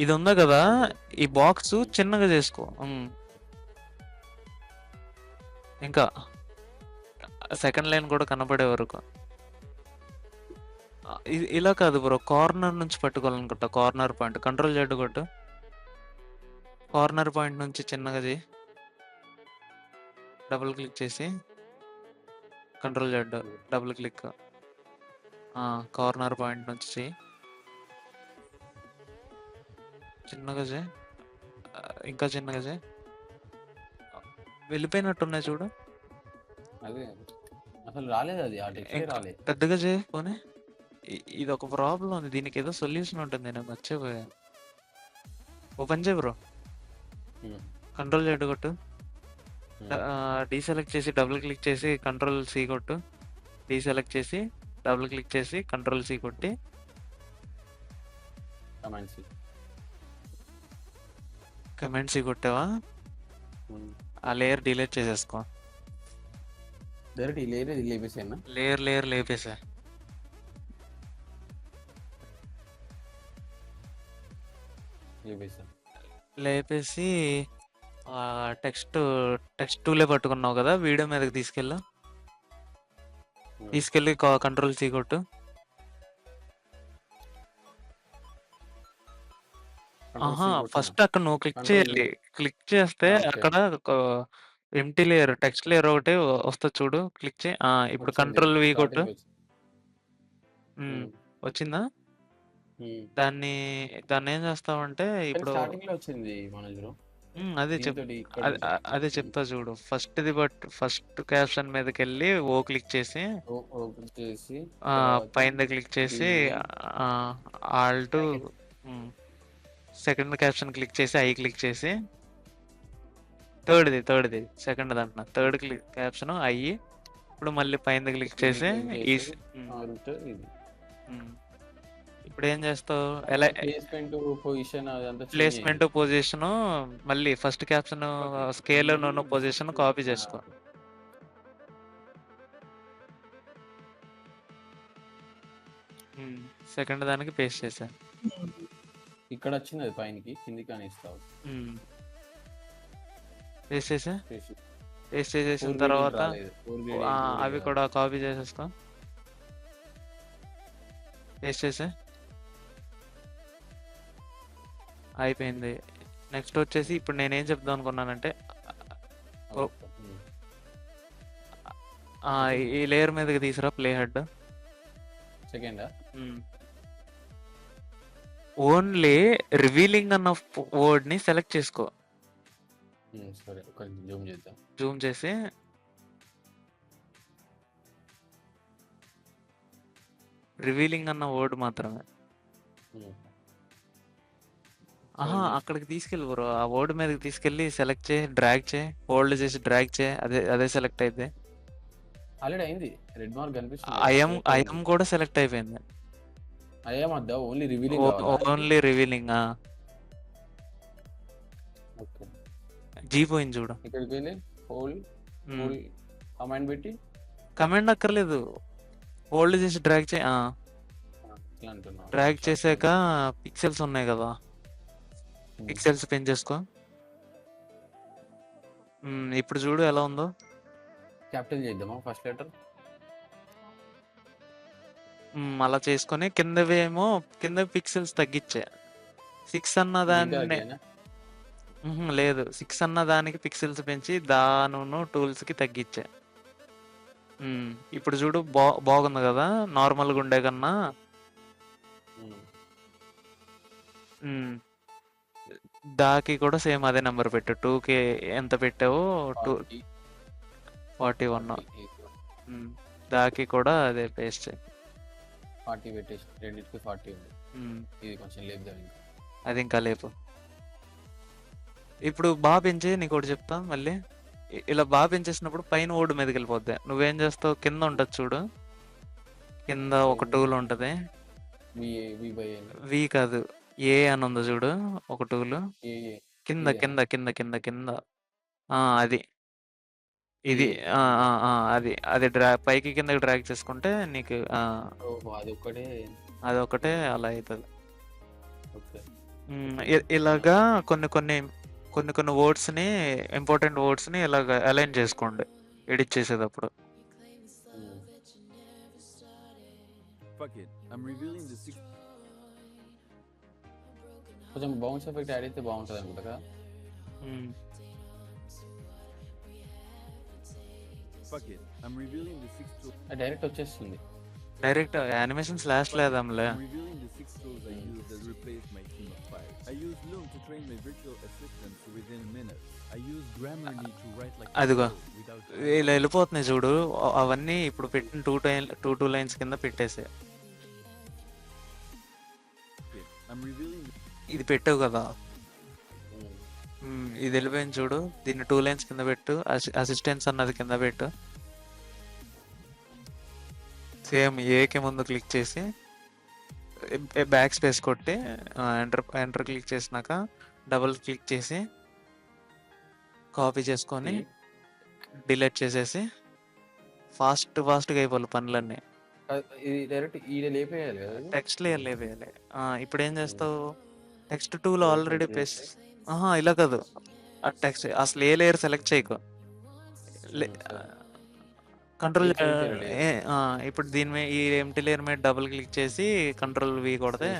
ఇది ఉందా కదా, ఈ బాక్స్ చిన్నగా చేసుకో. ఇంకా సెకండ్ లైన్ కూడా కనపడే వరకు. ఇలా కాదు బ్రో, కార్నర్ నుంచి పట్టుకోవాలనుకుంటా. కార్నర్ పాయింట్ కంట్రోల్ జెడ్ కొట్టు, కార్నర్ పాయింట్ నుంచి చిన్నగా చేయి, డబుల్ క్లిక్ చేసి control Z, double click, corner point నుంచి చేయి, చిన్నగా చేయి, ఇంకా చిన్నగా చేయి. వెళ్ళిపోయినట్టున్నాయి చూడు. అదే అసలు రాలేదు, అది ఆ టెక్స్టే ఇంకా రాలేదు. పెద్దగా చేయి పోనీ. ఇది ఒక ప్రాబ్లం ఉంది, దీనికి ఏదో సొల్యూషన్ ఉంటుంది, నేను మర్చిపోయా. ఓపెన్ చేయి బ్రో, ఉమ్, కంట్రోల్ జెడ్ కొట్టు, ఉమ్. డీసెలెక్ట్ చేసి డబుల్ క్లిక్ చేసి కంట్రోల్ సి కొట్టు, డీసెలెక్ట్ చేసి డబుల్ క్లిక్ చేసి కంట్రోల్ సి కొట్టి, కమాండ్ సి. కమెంట్ సి కొట్టావా, ఉమ్. ఆ లేయర్ డిలీట్ చేసేసుకో. డైరెక్ట్ ఈ లేయర్ ఇది లేపేసాను. లేయర్ లేపేసా. లేపేసాను. లేపేసి టెక్స్ట్ టూలే పట్టుకున్నావు కదా, వీడియో మీదకి తీసుకెళ్ళి కంట్రోల్ సి కొట్టు. ఫస్ట్ అక్కడ నువ్వు క్లిక్ చేయాలి, క్లిక్ చేస్తే అక్కడ ఎంటీ లేయర్, టెక్స్ట్ లేయర్ ఒకటి వస్తుంది చూడు, క్లిక్ చేయి. ఇప్పుడు కంట్రోల్ వి కొట్టు. వచ్చిందా? దాన్ని ఏం చేస్తావంటే ఇప్పుడు స్టార్టింగ్ లో వచ్చింది మనోజ్. అదే చెప్తా చూడు. ఫస్ట్ క్యాప్షన్ మీదకి వెళ్ళి ఓ క్లిక్ చేసి పైన క్లిక్ చేసి ఆల్ట్, సెకండ్ క్యాప్షన్ క్లిక్ చేసి ఐ క్లిక్ చేసి థర్డ్ది సెకండ్ దాంట్లో థర్డ్ క్యాప్షన్ అయ్యి, ఇప్పుడు మళ్ళీ పైన క్లిక్ చేసి ఇప్పుడు ఏం చేస్తావు, ఎలా ప్లేస్మెంట్ పొజిషన్ మళ్ళీ first caption scale position copy చేసుకో. సెకండ్ దానికి పేస్ట్ చేసా. ఇక్కడ వచ్చింది అది పైనకి, కిందికి అని ఇస్తావు. పేస్ట్ చేసేసిన తర్వాత అవి కూడా కాపీ చేసేసుకో. పేస్ట్ చేసా, అయిపోయింది. నెక్స్ట్ వచ్చేసి ఇప్పుడు నేనేం చెప్దాం అనుకున్నానంటే, ఈ లేయర్ మీదకి తీసురా play head. Second only revealing అన్న వర్డ్ ని సెలెక్ట్ చేసుకో. సరే, ఒక జూమ్ చేద్దాం. జూమ్ చేసి రివీలింగ్ అన్న వర్డ్ మాత్రమే. అక్కడికి తీసుకెళ్ళి బ్రో, ఆ వర్డ్ మీదకి తీసుకెళ్ళి సెలెక్ట్ చేయి, డ్రాగ్ చేయి, హోల్డ్ చేసి డ్రాగ్ చేయి, అదే సెలెక్ట్ అయితే ఆల్రెడీ అయింది. రెడ్ మార్క్ కనిపిస్తుంది. ఐఎం కూడా సెలెక్ట్ అయిపోయింది. ఐఎం అద్దా, only revealing. Only revealing. Okay, G పోయింది చూడు. ఇక్కడికి వెళ్ళి హోల్డ్ కమాండ్ పెట్టి, కమాండ్ అక్కర్లేదు, హోల్డ్ చేసి డ్రాగ్ చేయి. డ్రాగ్ చేసాక పిక్సెల్స్ ఉన్నాయి కదా, పిక్సెల్స్ పెంచేసుకో. ఇప్పుడు చూడు ఎలా ఉందో. క్యాపిటల్ చేద్దామా ఫస్ట్ లెటర్? అలా చేసుకొని కింద పిక్సెల్స్ తగ్గించే. 6 అన్న దాన్ని లేదు, 6 అన్న దానికి పిక్సెల్స్ పెంచి దాను టూల్స్ కి తగ్గించే. ఇప్పుడు చూడు బాగుంది కదా, నార్మల్గా ఉండే కన్నా. దాకి కూడా సేమ్ అదే నెంబర్ పెట్టు. 2కి ఎంత పెట్టావో 41. దాకి కూడా అదే పేస్ట్ చేయి. 40 పెట్టేసి రెండింటికి 40 ఉంది. ఇది కొంచెం లేపుదాం ఇంకా. అది ఇంకా లేపు. ఇప్పుడు బాగా పెంచే, నీకు ఒకటి చెప్తా మళ్ళీ. ఇలా బాగా పెంచేసినప్పుడు పైన ఓడి మీదకి వెళ్ళిపోద్ది. నువ్వేం చేస్తావు, కింద ఉంటుంది చూడు, కింద ఒక టూల్ ఉంటుంది. వి బై వి కాదు, ఏ అని ఉంది చూడు ఒక టూల్. ఏ కింద ఇదా? కింద కింద కింద కింద అది ఇది అది అది పైకి కిందకి డ్రాగ్ చేసుకుంటే నీకు ఓహో అది ఒక్కటే. అది ఒకటే అలా అవుతుంది. ఓకే. ఇలాగా కొన్ని కొన్ని కొన్ని కొన్ని వర్డ్స్ని, ఇంపార్టెంట్ వర్డ్స్ని ఇలాగ అలైన్ చేసుకోండి ఎడిట్ చేసేటప్పుడు. Fuck it. I'm revealing the sixth. కొంచెం బౌన్స్ ఎఫెక్ట్ యాడ్ అయితే బాగుంటుంది అనమాట కదా. Fuck it. I'm revealing the sixth tool. Direct వచ్చేస్తుంది. డైరెక్ట్ యానిమేషన్ స్లాష్ లేదంలే. I'm revealing the six tools I use that replaced my team of 5. I use Loom to train my virtual assistants within minutes. I use Grammarly to write like a అదిగో pro without. ఇలా వెళ్ళిపోతున్నాయి చూడు, అవన్నీ ఇప్పుడు పెట్టిన two lines కింద పెట్టేసే. Fuck it. I'm revealing. ఇది పెట్టావు కదా, ఇది వెళ్ళిపోయింది చూడు, దీన్ని 2 లైన్స్ కింద పెట్టు, అసిస్టెన్స్ అన్నది కింద పెట్టు. సేమ్ ఏకి ముందు క్లిక్ చేసి బ్యాక్ స్పేస్ కొట్టి ఎంటర్ క్లిక్ చేసినాక డబుల్ క్లిక్ చేసి కాపీ చేసుకొని డిలీట్ చేసేసి ఫాస్ట్గా అయిపోవాలి పనులన్నీ. ఇది డైరెక్ట్ ఈడ లేపేయాలి కదా. టెక్స్ట్ లేయర్ లేపేయాలి. ఇప్పుడు ఏం చేస్తావు, టెక్స్ట్ 2లో ఆల్రెడీ పేస్ట్. ఇలా కాదు, ఆ టెక్స్ట్ అసలు ఏ లేయర్ సెలెక్ట్ చేయకు, కంట్రోల్ ఇప్పుడు దీని మీద ఈ ఎంటీ లేయర్ మీద డబుల్ క్లిక్ చేసి కంట్రోల్ వి కొడితే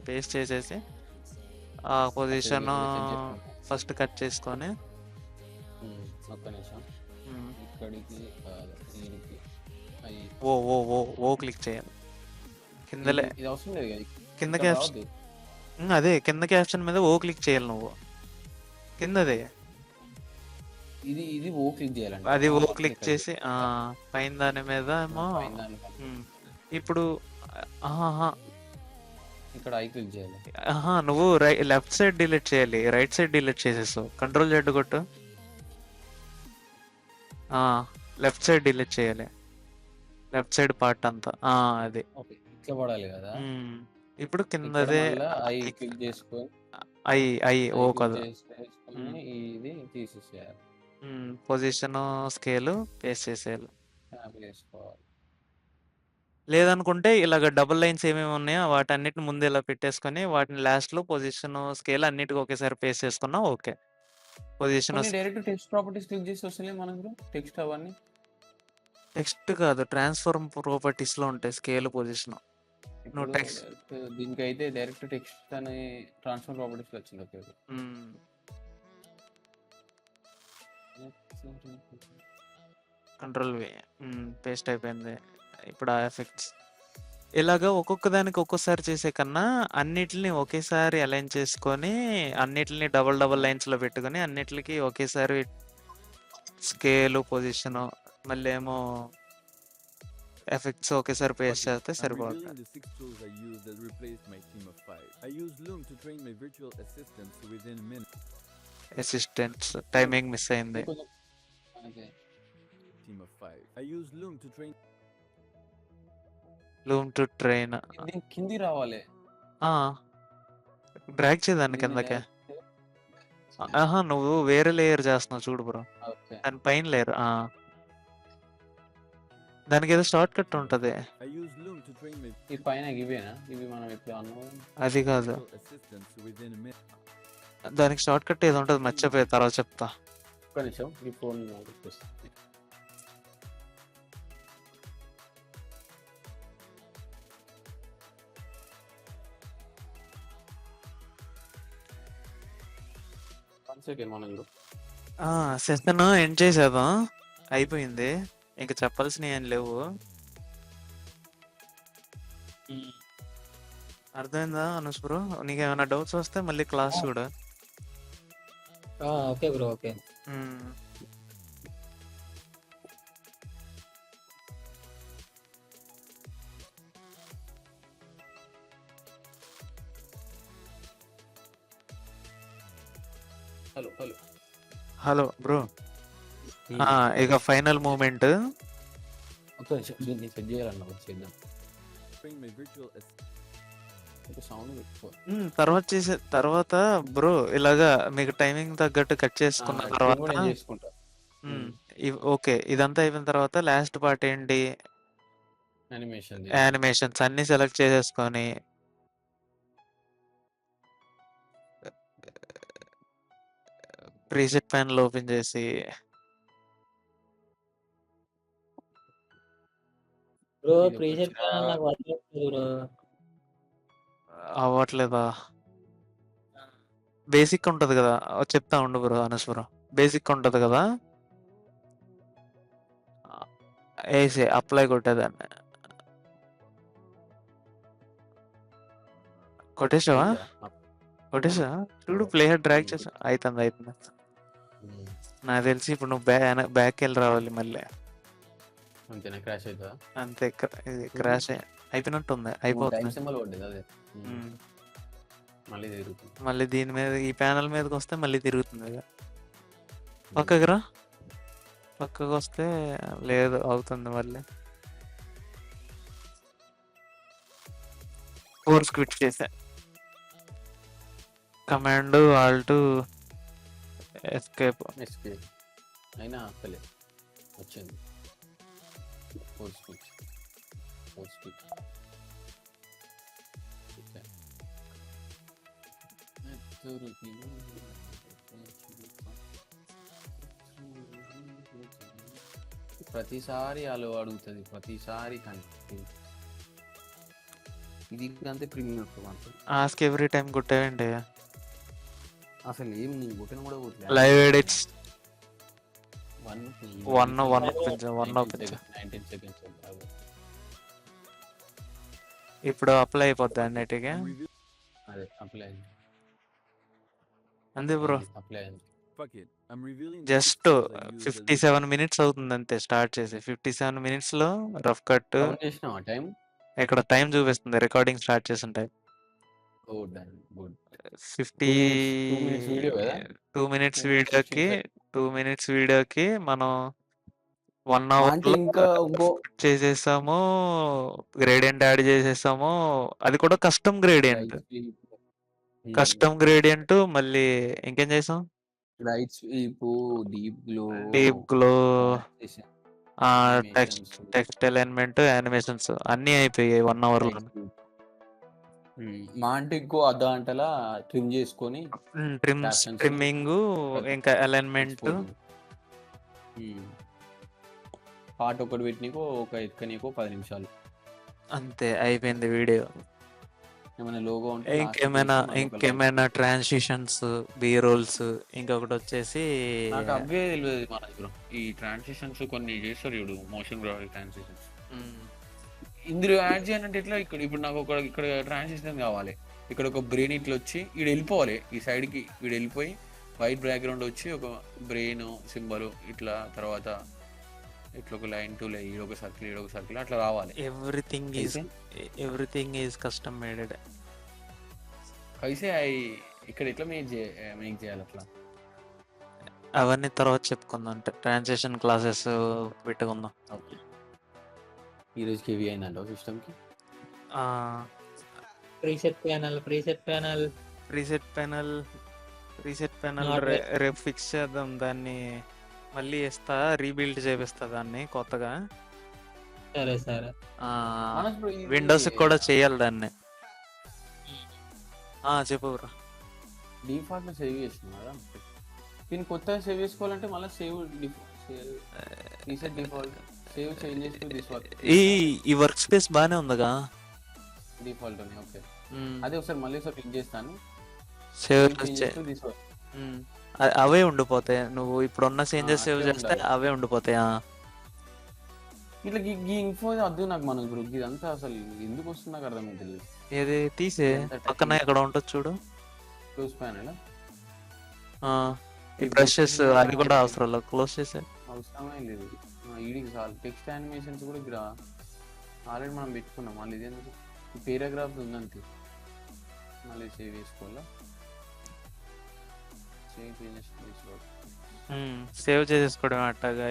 పేస్ట్ చేసేసి ఆ పొజిషన్ ఫస్ట్ కట్ చేసుకొని ఒక్క నిమిషం ఇక్కడికి దీనికి ఓ ఓ ఓ ఓ క్లిక్ చేయాలి. కిందలే ఇది అవసరం లేదు కదా. కింద క్యాప్షన్, అదే కింద క్యాప్షన్ మీద ఓ క్లిక్ చేయాలి నువ్వు కిందదే. ఇది ఇది ఓ క్లిక్ చేయాలండి. అది ఓ క్లిక్ చేసి పైన దాని మీద ఏమో ఇప్పుడు ఇక్కడ ఐ క్లిక్ చేయాలి. నువ్వు లెఫ్ట్ సైడ్ డిలీట్ చేయాలి, రైట్ సైడ్ డిలీట్ చేసేస్తావు. కంట్రోల్ జెడ్ కొట్టు, లెఫ్ట్ సైడ్ డిలీట్ చేయాలి, లెఫ్ట్ సైడ్ పార్ట్ అంతా. అది ఇట్లా పడాలి కదా. ఇప్పుడు కిందదే ఐ క్లిక్ చేసుకొని ఐ ఓ కదా, ఇది తీసేసేయాలి. పొజిషన్ స్కేల్ పేస్ట్ చేసేయాలి. వేసుకోవాలి. లేదనుకుంటే ఇలాగ డబుల్ లైన్స్ ఏమేమి ఉన్నాయో వాటన్నిటిని ముందు ఇలా పెట్టేసుకొని వాటిని లాస్ట్ లో పొజిషన్ స్కేల్ అన్నిటికీ ఒకేసారి పేస్ట్ చేసుకున్నా okay. Position direct text properties click చేసి వస్తలే మనకు టెక్స్ట్ అవన్నీ. టెక్స్ట్ కాదు, ట్రాన్స్ఫార్మ్ ప్రాపర్టీస్ లో ఉంటాయి స్కేల్ పొజిషన్. నువ్వు టెక్స్ట్ దీనికి అయితే డైరెక్ట్ టెక్స్ట్ అనే ట్రాన్స్ఫార్మ్ ప్రాపర్టీస్ వచ్చింది. ఓకే కంట్రోల్ వి పేస్ట్ అయిపోయింది. ఇప్పుడు ఆ ఎఫెక్ట్స్ ఇలాగా ఒక్కొక్క దానికి ఒక్కోసారి చేసే కన్నా అన్నిటిని ఒకేసారి అలైన్ చేసుకొని అన్నిటిని డబల్ లైన్స్ లో పెట్టుకొని అన్నిటికి ఒకేసారి స్కేల్ పొజిషన్ మళ్ళీ ఏమో ఎఫెక్ట్స్ ఒకేసారి పేస్ట్ చేస్తే సరిపోతుంది. అసిస్టెంట్స్ టైమింగ్ మిస్ అయింది. లూమ్ టు ట్రైన్ కింది రావాలి, డ్రాగ్ చేయదాన్ని కిందకే. నువ్వు వేరే లేయర్ చేస్తున్నావు చూడు బ్రో, దాని పైన లేయర్. దానికి ఏదో షార్ట్ కట్ ఉంటది. ఈ పైన ఇవేనా, ఇవి మనం ఎప్పుడు అన్నాం. అది కాదు, దానికి షార్ట్ కట్ ఏదో ఉంటది, మర్చిపోయే తర్వాత చెప్తా. ఒక్క నిమిషం ఈ ఫోన్ సెషన్ ఎండ్ చేసేద్దాం, అయిపోయింది, ఇంకా చెప్పాల్సినవి ఏం లేవు. అర్థమైందా అనుష్ బ్రో? నీకేమైనా డౌట్స్ వస్తే మళ్ళీ క్లాస్ కూడా. Okay bro, okay. Hello bro, ఇక ఫైనల్ మూమెంట్. ఒక నిమిషం చేయాలన్నా చేద్దాం. train my virtual సౌండ్ ఎక్కువ. తర్వాత బ్రో ఇలాగా మీకు టైమింగ్ తగ్గట్టు కట్ చేసుకున్న నేను తర్వాత కూడా ఏం చేసుకుంటా. ఓకే, ఇదంతా అయిపోయిన తర్వాత లాస్ట్ పార్ట్ ఏంటి, యానిమేషన్ యానిమేషన్స్ అన్ని సెలెక్ట్ చేసేసుకొని ప్రీసెట్ ప్యానల్ ఓపెన్ చేసి బ్రో ఇది ఒక ప్రీసెట్ చిరా- నాకు వదలట్లేదు బ్రో. అవ్వట్లేదా? బేసిక్ ఉంటది కదా, చెప్తా ఉండు బ్రో అనస్వరం. బేసిక్ ఉంటది కదా, వేసి అప్లై కొట్టేదాన్ని. కొట్టేసావా? కొట్టేసా చూడు, ప్లే హెడ్ డ్రాగ్ చేసా, అవుతుంది. నాకు తెలిసి ఇప్పుడు నువ్వు బ్యాక్ వెళ్ళి రావాలి మళ్ళీ. అంతేనా, క్రాష్ అవుతుందా? అంతే, ఇది క్రాష్ అయిపోయినట్టుంది, అయిపోతుంది. సింబల్ పడ్డది అదే. మళ్ళీ తిరుగుతుంది. మళ్ళీ దీని మీద ఈ ప్యానల్ మీదకి వస్తే మళ్ళీ తిరుగుతుంది ఇక. పక్కకి రా, పక్కకు వస్తే లేదు, అవుతుంది మళ్ళీ. ఫోర్స్ క్విట్ చేసా, కమాండ్ ఆల్ట్ ఎస్కేప్. ఎస్కేప్ అయినా అక్కలే వచ్చింది. Force quit. ప్రతిసారి అలా అడుగుతుంది, ప్రతిసారి కానీ ఇది అంతే ప్రీమియం ఆస్క్ ఎవ్రీ టైం కొట్టావండి. అసలు ఏం నేను కొట్టిన కూడా కొట్టలే. Live edits one open 19 seconds. ఇప్పుడు అప్లై అయిపోద్ది అన్నిటికీ. అదే అప్లై అయింది. అంతే బ్రో, అప్లై అయింది. Fuck it. I'm revealing the just 6 tools I use that 57 minutes అవుతుంది అంతే స్టార్ట్ చేసి. 57 minutes లో రఫ్ కట్ కౌంట్ చేసినావా టైం? ఇక్కడ టైం చూపిస్తుంది, రికార్డింగ్ స్టార్ట్ చేసిన టైం. గుడ్. 2 minutes video కదా? 2 minutes 2 minutes వీడియోకి 2 minutes వీడియోకి మనం 1 hour అంటే ఇంకా ఇంకో చేసేసాము, గ్రేడియంట్ యాడ్ చేసేసాము. అది కూడా కస్టమ్ గ్రేడియంట్. మళ్ళీ ఇంకేం చేసాం, light sweep, deep glow, text alignment, animations అన్నీ అయిపోయాయి 1 hour లో. మా అంటే ఇంకో అర్ధ గంటల ట్రిమ్ చేసుకొని ట్రిమ్మింగ్, ఇంకా అలైన్మెంట్, పాట ఒకటి పెట్టినీకో ఒక ఎక్కనీకో 10 నిమిషాలు అంతే అయిపోయింది వీడియో. ఏమైనా లోగో ఉంటే ఇంకేమైనా ట్రాన్సిషన్స్, బీ రోల్స్, ఇంకొకటి వచ్చేసి నాకు అవే తెలియదు మన దగ్గర. ఈ ట్రాన్సిషన్స్ కొన్ని చేస్తారు చూడు, మోషన్ గ్రాఫిక్ ట్రాన్సిషన్స్. ఇందులో యాడ్ చేయాలంటే ఎట్లా, ఇప్పుడు నాకు ఇక్కడ ట్రాన్సిషన్ కావాలి. ఇక్కడ ఒక బ్రెయిన్ ఇట్లా వచ్చి ఈడు వెళ్ళిపోవాలి, ఈ సైడ్కి వీడు వెళ్ళిపోయి వైట్ బ్యాక్గ్రౌండ్ వచ్చి ఒక బ్రెయిన్ సింబల్ ఇట్లా, తర్వాత ఇట్లా ఒక లైన్ టు లైన్, ఈడొక సర్కిల్ ఈడొక సర్కిల్ అట్లా రావాలి. Everything is custom maded. అయితే ఇక్కడ ఎట్లా మేక్ చేయాలి అట్లా, అవన్నీ తర్వాత చెప్పుకుందాం. ట్రాన్సాక్షన్ క్లాసెస్ పెట్టుకుందాం. ఓకే. ఈ రోజుకి హెవీ అయిందంట సిస్టమ్కి. ప్రీసెట్ ప్యానల్ రేపు ఫిక్స్ చేద్దాం దాన్ని. మళ్ళీ రీబిల్డ్ చేపిస్తా దాన్ని కొత్తగా. సరే విండోస్ కూడా చేయాలి దాన్ని. చెప్పు బ్రో. డిఫాల్ట్ లో సేవ్ చేస్తున్నాం కదా, దీన్ని కొత్తగా సేవ్ చేసుకోవాలంటే మళ్ళీ రీసెట్ డిఫాల్ట్ సేవ్ చేంజ్ చేసి ఈ వర్క్ స్పేస్ బానే ఉందిగా డిఫాల్ట్ అని. ఓకే, అదే ఒకసారి మళ్ళీ క్లిక్ చేస్తాను. అవే ఉండిపోతాయి. నువ్వు ఇప్పుడున్న చేంజెస్ సేవ్ చేస్తే అవే ఉండిపోతాయి. ఇట్లా ఈ ఇన్ఫో అద్దు నాకు. మనం ఇప్పుడు ఇదంతా అసలు ఎందుకు వస్తుంది నాకు అర్థం తెలియదు. ఏది తీసే పక్కన ఎక్కడ ఉంటుంది చూడు, క్లోజ్ ప్యానల్. ఈ బ్రషెస్ అది కూడా అవసరం లేదు, క్లోజ్ చేసే అవసరమే లేదు. ఈడికి చాలు. టెక్స్ట్ యానిమేషన్స్ కూడా ఇక్కడ ఆల్రెడీ మనం పెట్టుకున్నాం. మళ్ళీ ఇది ఎందుకు ఈ పేరాగ్రాఫ్ ఉందంతే, మళ్ళీ సేవ్ చేసుకోవాలా. సేవ్ చేసేసుకోవడం అట్టగా.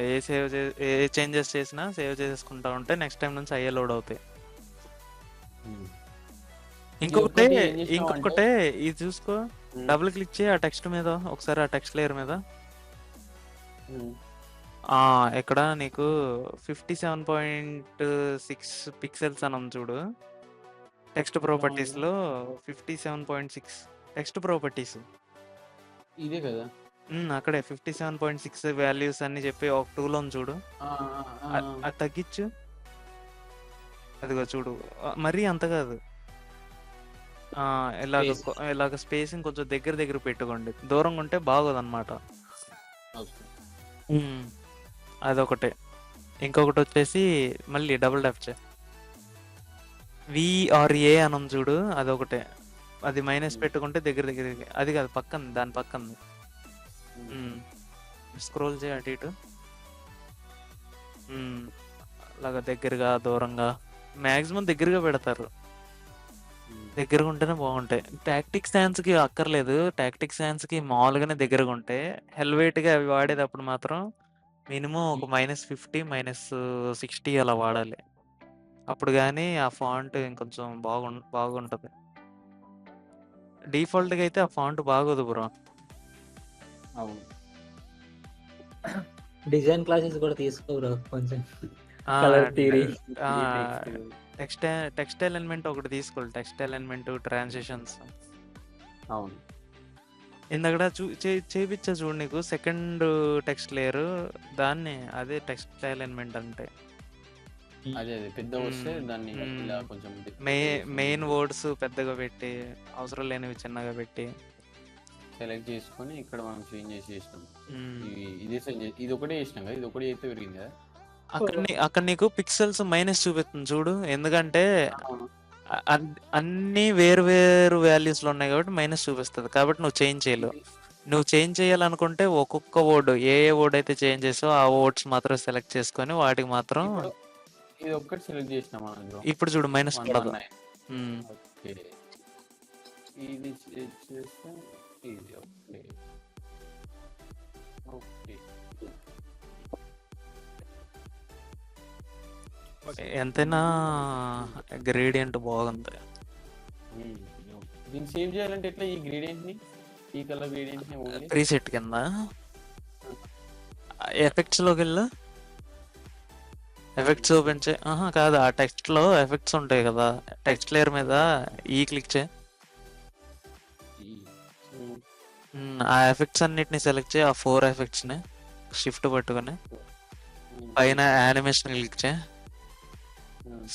ఏ చేంజెస్ చేసినా సేవ్ చేసేసుకుంటా ఉంటే నెక్స్ట్ టైం నుంచి అయ్యే లోడ్ అవుతాయి. ఇంకొకటి ఒక్కటి ఏం చేసినావు అంటే ఇంకొకటే ఇది చూసుకో, డబుల్ క్లిక్ చేయి ఆ టెక్స్ట్ మీద, ఒకసారి ఆ టెక్స్ట్ లేయర్ మీద. ఇక్కడ నీకు 57.6 పిక్సెల్స్ అని ఉంది చూడు, టెక్స్ట్ ప్రాపర్టీస్ లో 57.6 టెక్స్ట్ ప్రాపర్టీస్. ఇదే కదా. అక్కడే 57.6 వాల్యూస్ అని చెప్పి ఒక టూల్ ఉంది చూడు, అది తగ్గించు. అదిగో చూడు, మరీ అంత కాదు. ఇలాగ స్పేసింగ్ కొంచెం దగ్గర పెట్టుకోండి, దూరంగా ఉంటే బాగోదు అనమాట. అదొకటే. ఇంకొకటి వచ్చేసి మళ్ళీ డబుల్ ట్యాప్ చే, విఆర్ఏ అని ఉంది చూడు, అదొకటే. అది మైనస్ పెట్టుకుంటే దగ్గర అది కాదు, పక్కన దాని పక్కన స్క్రోల్ చేయ అటు ఇటు. అలాగా దగ్గరగా దూరంగా, మ్యాక్సిమం దగ్గరగా పెడతారు, దగ్గరగా ఉంటేనే బాగుంటాయి. టాక్టిక్ స్టాన్స్కి అక్కర్లేదు, టాక్టిక్ స్టాన్స్కి మామూలుగానే దగ్గరగా ఉంటాయి. హెల్వేట్గా అవి వాడేటప్పుడు మాత్రం మినిమం ఒక -50 -60 అలా వాడాలి, అప్పుడు కానీ ఆ ఫాంట్ ఇంకొంచెం బాగుంటుంది. డిఫాల్ట్గా అయితే ఆ ఫాంట్ బాగోదు బ్రో. అవును, డిజైన్ క్లాసెస్ కూడా తీసుకోరు కొంచెం, కలర్ థియరీ. టెక్స్ట్ ఎలిమెంట్ ఒకటి తీసుకోవాలి, టెక్స్ట్ ఎలిమెంట్ ట్రాన్సిషన్స్. అవును, ఇందాక చేపించా చూడు నీకు సెకండ్ టెక్స్ట్ లేయర్, దాన్ని అదే టెక్స్ట్ ఎలిమెంట్ అంటే. అదే పెద్ద వస్తే దాన్ని ఇలా కొంచెం మెయిన్ వర్డ్స్ పెద్దగా పెట్టి, అవసరం లేనివి చిన్నగా పెట్టి సెలెక్ట్ చేసుకొని ఇక్కడ మనం చేంజ్ చేసినాం. ఇది ఒకటే చేసినాం కదా, ఇది ఒకటి అయితే పెరిగింది కదా. అక్కడ నీకు పిక్సెల్స్ మైనస్ చూపిస్తుంది చూడు, ఎందుకంటే అన్ని వేరు వేరు వాల్యూస్ లో ఉన్నాయి కాబట్టి మైనస్ చూపిస్తుంది, కాబట్టి నువ్వు చేంజ్ చేయలేవు. నువ్వు చేంజ్ చేయాలనుకుంటే ఒక్కొక్క వర్డ్, ఏ వర్డ్ అయితే చేంజ్ చేసావో ఆ వర్డ్స్ మాత్రం సెలెక్ట్ చేసుకొని వాటికి మాత్రం ఇది ఒక్కటి సెలెక్ట్ చేసినాం. ఇప్పుడు చూడు మైనస్ ఉండదు. ఓకే, ఇది చేస్తే ఇది ఓకే. ఓకే, ఎంతైనా గ్రేడియంట్ బాగుంది. దీన్ని సేవ్ చేయాలంటే ఎట్లా, ఈ గ్రేడియంట్ ని, ఈ కలర్ గ్రేడియంట్ ని ప్రీసెట్ కింద ఎఫెక్ట్స్ లోకి వెళ్ళు, ఎఫెక్ట్స్ ఓపెన్ చే. కాదు, ఆ టెక్స్ట్ లో ఎఫెక్ట్స్ ఉంటాయి కదా, టెక్స్ట్ లేయర్ మీద క్లిక్ చే. ఆ ఎఫెక్ట్స్ అన్నిటిని సెలెక్ట్ చేయి, ఆ 4 ఎఫెక్ట్స్ ని షిఫ్ట్ పట్టుకొని పైన యానిమేషన్ క్లిక్ చే,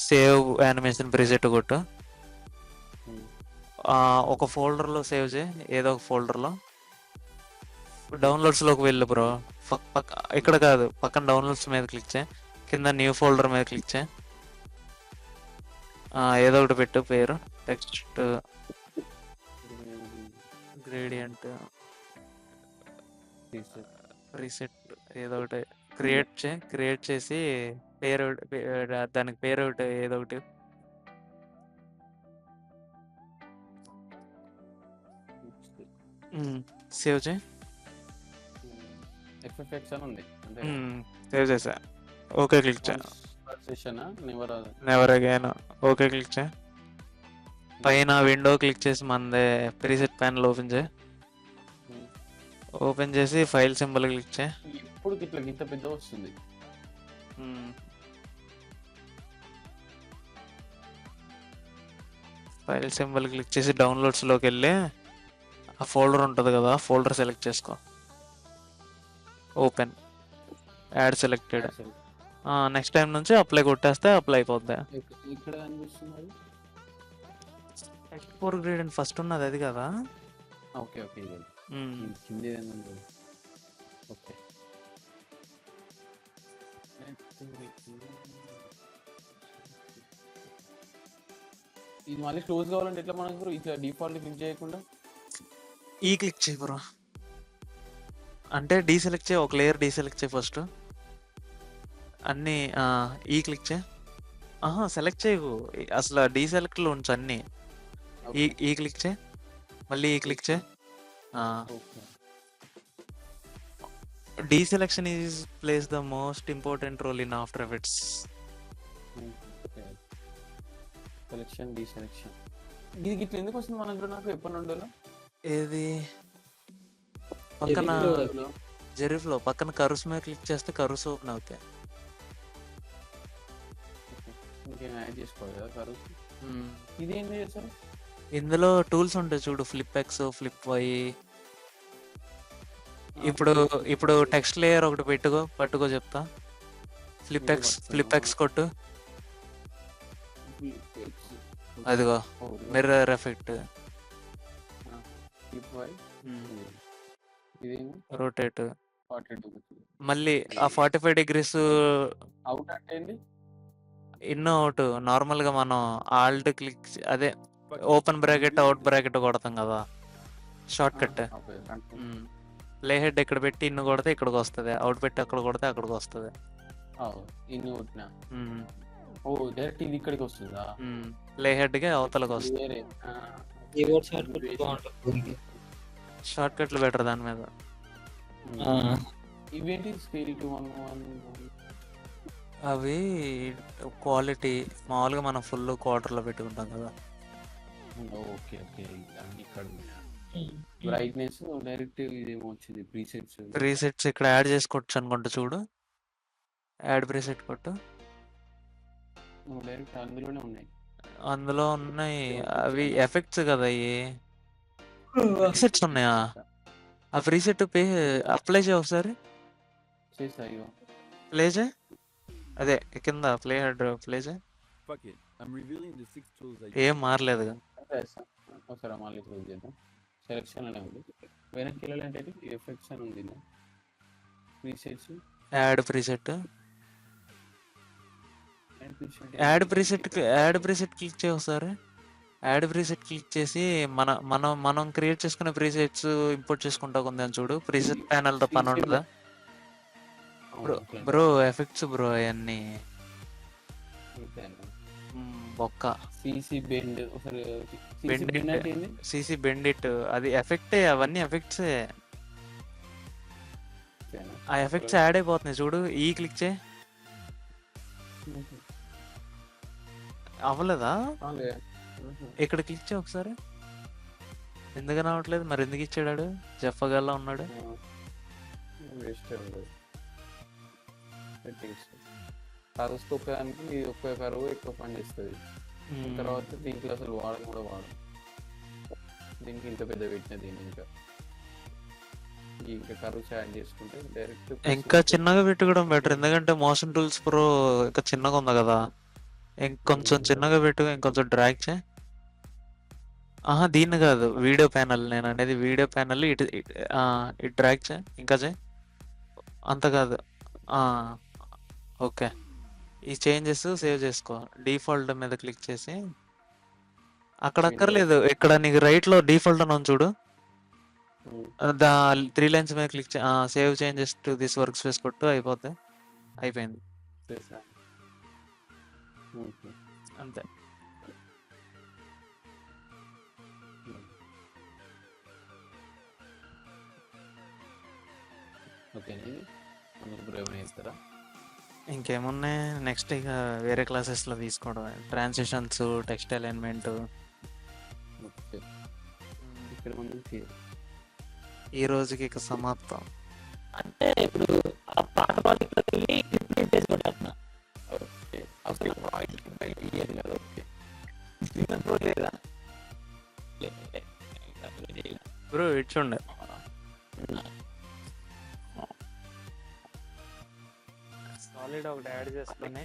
సేవ్ యానిమేషన్ ప్రీసెట్ కొట్టు. ఒక ఫోల్డర్ లో సేవ్ చేయి, ఏదో ఒక ఫోల్డర్ లో. డౌన్లోడ్స్ లోకి వెళ్ళు బ్రో, ఇక్కడ కాదు, పక్కన డౌన్లోడ్స్ మీద క్లిక్ చేయి, కింద న్యూ ఫోల్డర్ మీద క్లిక్ చేయి. ఏదో ఒకటి పెట్టు పేరు, టెక్స్ట్ గ్రేడియంట్ ప్రీసెట్ ఏదో ఒకటి క్రియేట్ చేసి పేరు, దానికి పేరు ఒకటి ఏదో ఒకటి. సేవ్ చేయి. ఎఫెక్ట్స్ అని ఉంది, సేవ్ చేసా, ఓకే క్లిక్ చేయి. నెవర్ అగైన్ ఓకే క్లిక్ చేయి. పైన విండో క్లిక్ చేసి మనదే ప్రీసెట్ ప్యానల్ ఓపెన్ చేయి. ఓపెన్ చేసి ఫైల్ సింబల్ క్లిక్ చేయి. ఇప్పుడు ఇట్లా ఇంత పెద్ద వస్తుంది. ఫైల్ సింబల్ క్లిక్ చేసి డౌన్లోడ్స్ లోకి వెళ్ళి ఆ ఫోల్డర్ ఉంటుంది కదా, ఫోల్డర్ సెలెక్ట్ చేసుకో. Open, add selected. Next time నుంచి అప్లై కొట్టేస్తే అప్లై అయిపోద్ది. ఇక్కడ కనిపిస్తున్నది X4 గ్రేడియంట్ ఫస్ట్ ఉన్నది అది కదా. Okay okay, okay. ఇది మళ్ళీ క్లోజ్ కావాలంటే ఎట్లా మనకు, ఇట్లా డిఫాల్ట్ క్లిక్ చేయకుండా క్లిక్ చేయి బ్రో. అంటే డీసెలెక్ట్ చేయి, ఒక లేయర్ డీసెలెక్ట్ చేయి ఫస్ట్, అన్ని క్లిక్ చేయి. సెలెక్ట్ చేయకు, అసలు డీసెలెక్ట్ లో ఉంచు అన్ని. క్లిక్ చేయి, మళ్ళీ క్లిక్ చేయి. Deselection is plays the most important role in After Effects. Selection, deselection. ఇది గిట్ల ఎందుకు వస్తుంది మనకు నాకు ఎప్పటి నుండో ఏది పక్కన Jerry జెరీఫ్లో పక్కన కరుస్ మీద క్లిక్ చేస్తే కరుస్ ఓపెన్ అవుతాయి. ఇంకేం యాడ్ చేసుకోవాలి కదా కరువు. ఇది ఏం చేస్తారు? ఇందులో టూల్స్ ఉంటాయి చూడు, ఫ్లిప్ ఎక్స్, ఫ్లిప్ వై. ఇప్పుడు టెక్స్ట్ లేయర్ ఒకటి పట్టుకో చెప్తా. ఫ్లిప్ ఎక్స్ కొట్టు, అదిగో మిర్రర్ ఎఫెక్ట్. రొటేట్, మళ్ళీ ఆ 45 degrees అవుట్ అంటే ఏంటి? In out. నార్మల్ గా మనం ఆల్ట్ క్లిక్, అదే ఓపెన్ బ్రాకెట్ అవుట్ బ్రాకెట్ కొడతాం కదా, షార్ట్ కట్. ప్లే హెడ్ ఇక్కడ పెట్టి ఇన్ను కొడితే ఇక్కడికి వస్తుంది, అవుట్ పెట్టి అక్కడ కొడితే అక్కడికి వస్తుంది. ఇన్ని కొట్టినా ఓ డైరెక్ట్ ఇది ఇక్కడికి వస్తుందా? ప్లే హెడ్ కి అవతలకి వస్తుంది. వేరే కీబోర్డ్ షార్ట్ కట్ బాగుంటుంది. షార్ట్ కట్లు బెటర్ దాని మీద. ఇవేంటి స్కేల్ టు 1 అవి క్వాలిటీ మామూలుగా మనం ఫుల్ క్వార్టర్లో పెట్టుకుంటాం కదా. ఓకే ఓకే ఇక్కడ బ్రైట్నెస్ డైరెక్ట్ ఇదేమో వచ్చింది ప్రీసెట్స్ ఇక్కడ యాడ్ చేసుకోవచ్చు అనుకుంటా చూడు, యాడ్ ప్రీసెట్ కొట్టు. డైరెక్ట్ అందులోనే ఉన్నాయి. అందులో ఉన్నాయి అవి ఎఫెక్ట్స్ కదా, అవి ప్రీసెట్స్ ఉన్నాయా? ఆ ప్రీసెట్ అప్లై చేయ ఒకసారి, చేసాయి. ప్లే చేయి, అదే కింద ప్లే హెడ్ ప్లే చేయి. Fuck it. I'm revealing the 6 tools I ఏం మారలేదు కదా. ఒకసారి మళ్ళీ క్లోజ్ చేద్దాం. సెలెక్షన్ అనే ఉంది, వెనక్కి వెళ్ళాలంటే ఎఫెక్ట్స్ అని ఉంది, presets, add preset. Add preset click చేయ ఒకసారి. యాడ్ ప్రీసెట్ క్లిక్ చేసి మనం క్రియేట్ చేసుకునే ప్రీసెట్స్ ఇంపోర్ట్ చేసుకుంటా కొందాం చూడు. ప్రీసెట్ ప్యానల్ తో పని ఉంటుందా బ్రో? ఎఫెక్ట్స్ బ్రో అవన్నీ బొక్క. సిసి బెండ్, సిసి బెండిట్ అది ఎఫెక్టే, అవన్నీ ఎఫెక్ట్సే. ఆ ఎఫెక్ట్స్ యాడ్ అయిపోతున్నాయి చూడు. ఈ క్లిక్ చేయి, అవ్వలేదా? ఇక్కడ క్లిక్ చేయి ఒకసారి. ఎందుకని అవ్వట్లేదు మరి? ఎందుకు ఇచ్చాడు? చెప్పగల ఉన్నాడు. కరువుకి ఒక్కదానికి ఒక్క కరువు ఎక్కువ పని చేస్తుంది. తర్వాత దీంట్లో అసలు వాడడం కూడా వాడడం. దీనికి ఇంత పెద్ద పెట్టిన దీన్ని ఇంకా కరువు యాడ్ చేసుకుంటే డైరెక్ట్ ఇంకా చిన్నగా పెట్టుకోవడం బెటర్, ఎందుకంటే మోషన్ టూల్స్ ప్రో ఇంకా చిన్నగా ఉంది కదా. ఇంకొంచెం చిన్నగా పెట్టుకో, ఇంకొంచెం డ్రాగ్ చేయి. దీన్ని కాదు, వీడియో ప్యానల్ నేను అనేది. వీడియో ప్యానల్ ఇటు డ్రాగ్ చేయి, ఇంకా చేయి. అంత కాదు. ఓకే, ఈ చేంజెస్ సేవ్ చేసుకో. డిఫాల్ట్ మీద క్లిక్ చేసి అక్కడ అక్కర్లేదు, ఇక్కడ నీకు రైట్ లో డిఫాల్ట్ అని ఉంది చూడు, 3 lines మీద క్లిక్ చే. Save changes to this work space కొట్టు, అయిపోతే అయిపోయింది అంతే. ఇంకేమున్నాయి నెక్స్ట్? ఇక వేరే క్లాసెస్లో తీసుకోవడం, ట్రాన్సిషన్స్, టెక్స్ట్ అలైన్మెంట్. ఈ రోజుకి ఇక సమాప్తం. అంటే ఇప్పుడు ఆ పాట ప్రాజెక్ట్లోకి వెళ్ళి క్లిప్ చేసి కొట్టేస్తున్నా. బ్రో ఇచ్చుండే సాలిడ్ ఒకటి యాడ్ చేసుకుని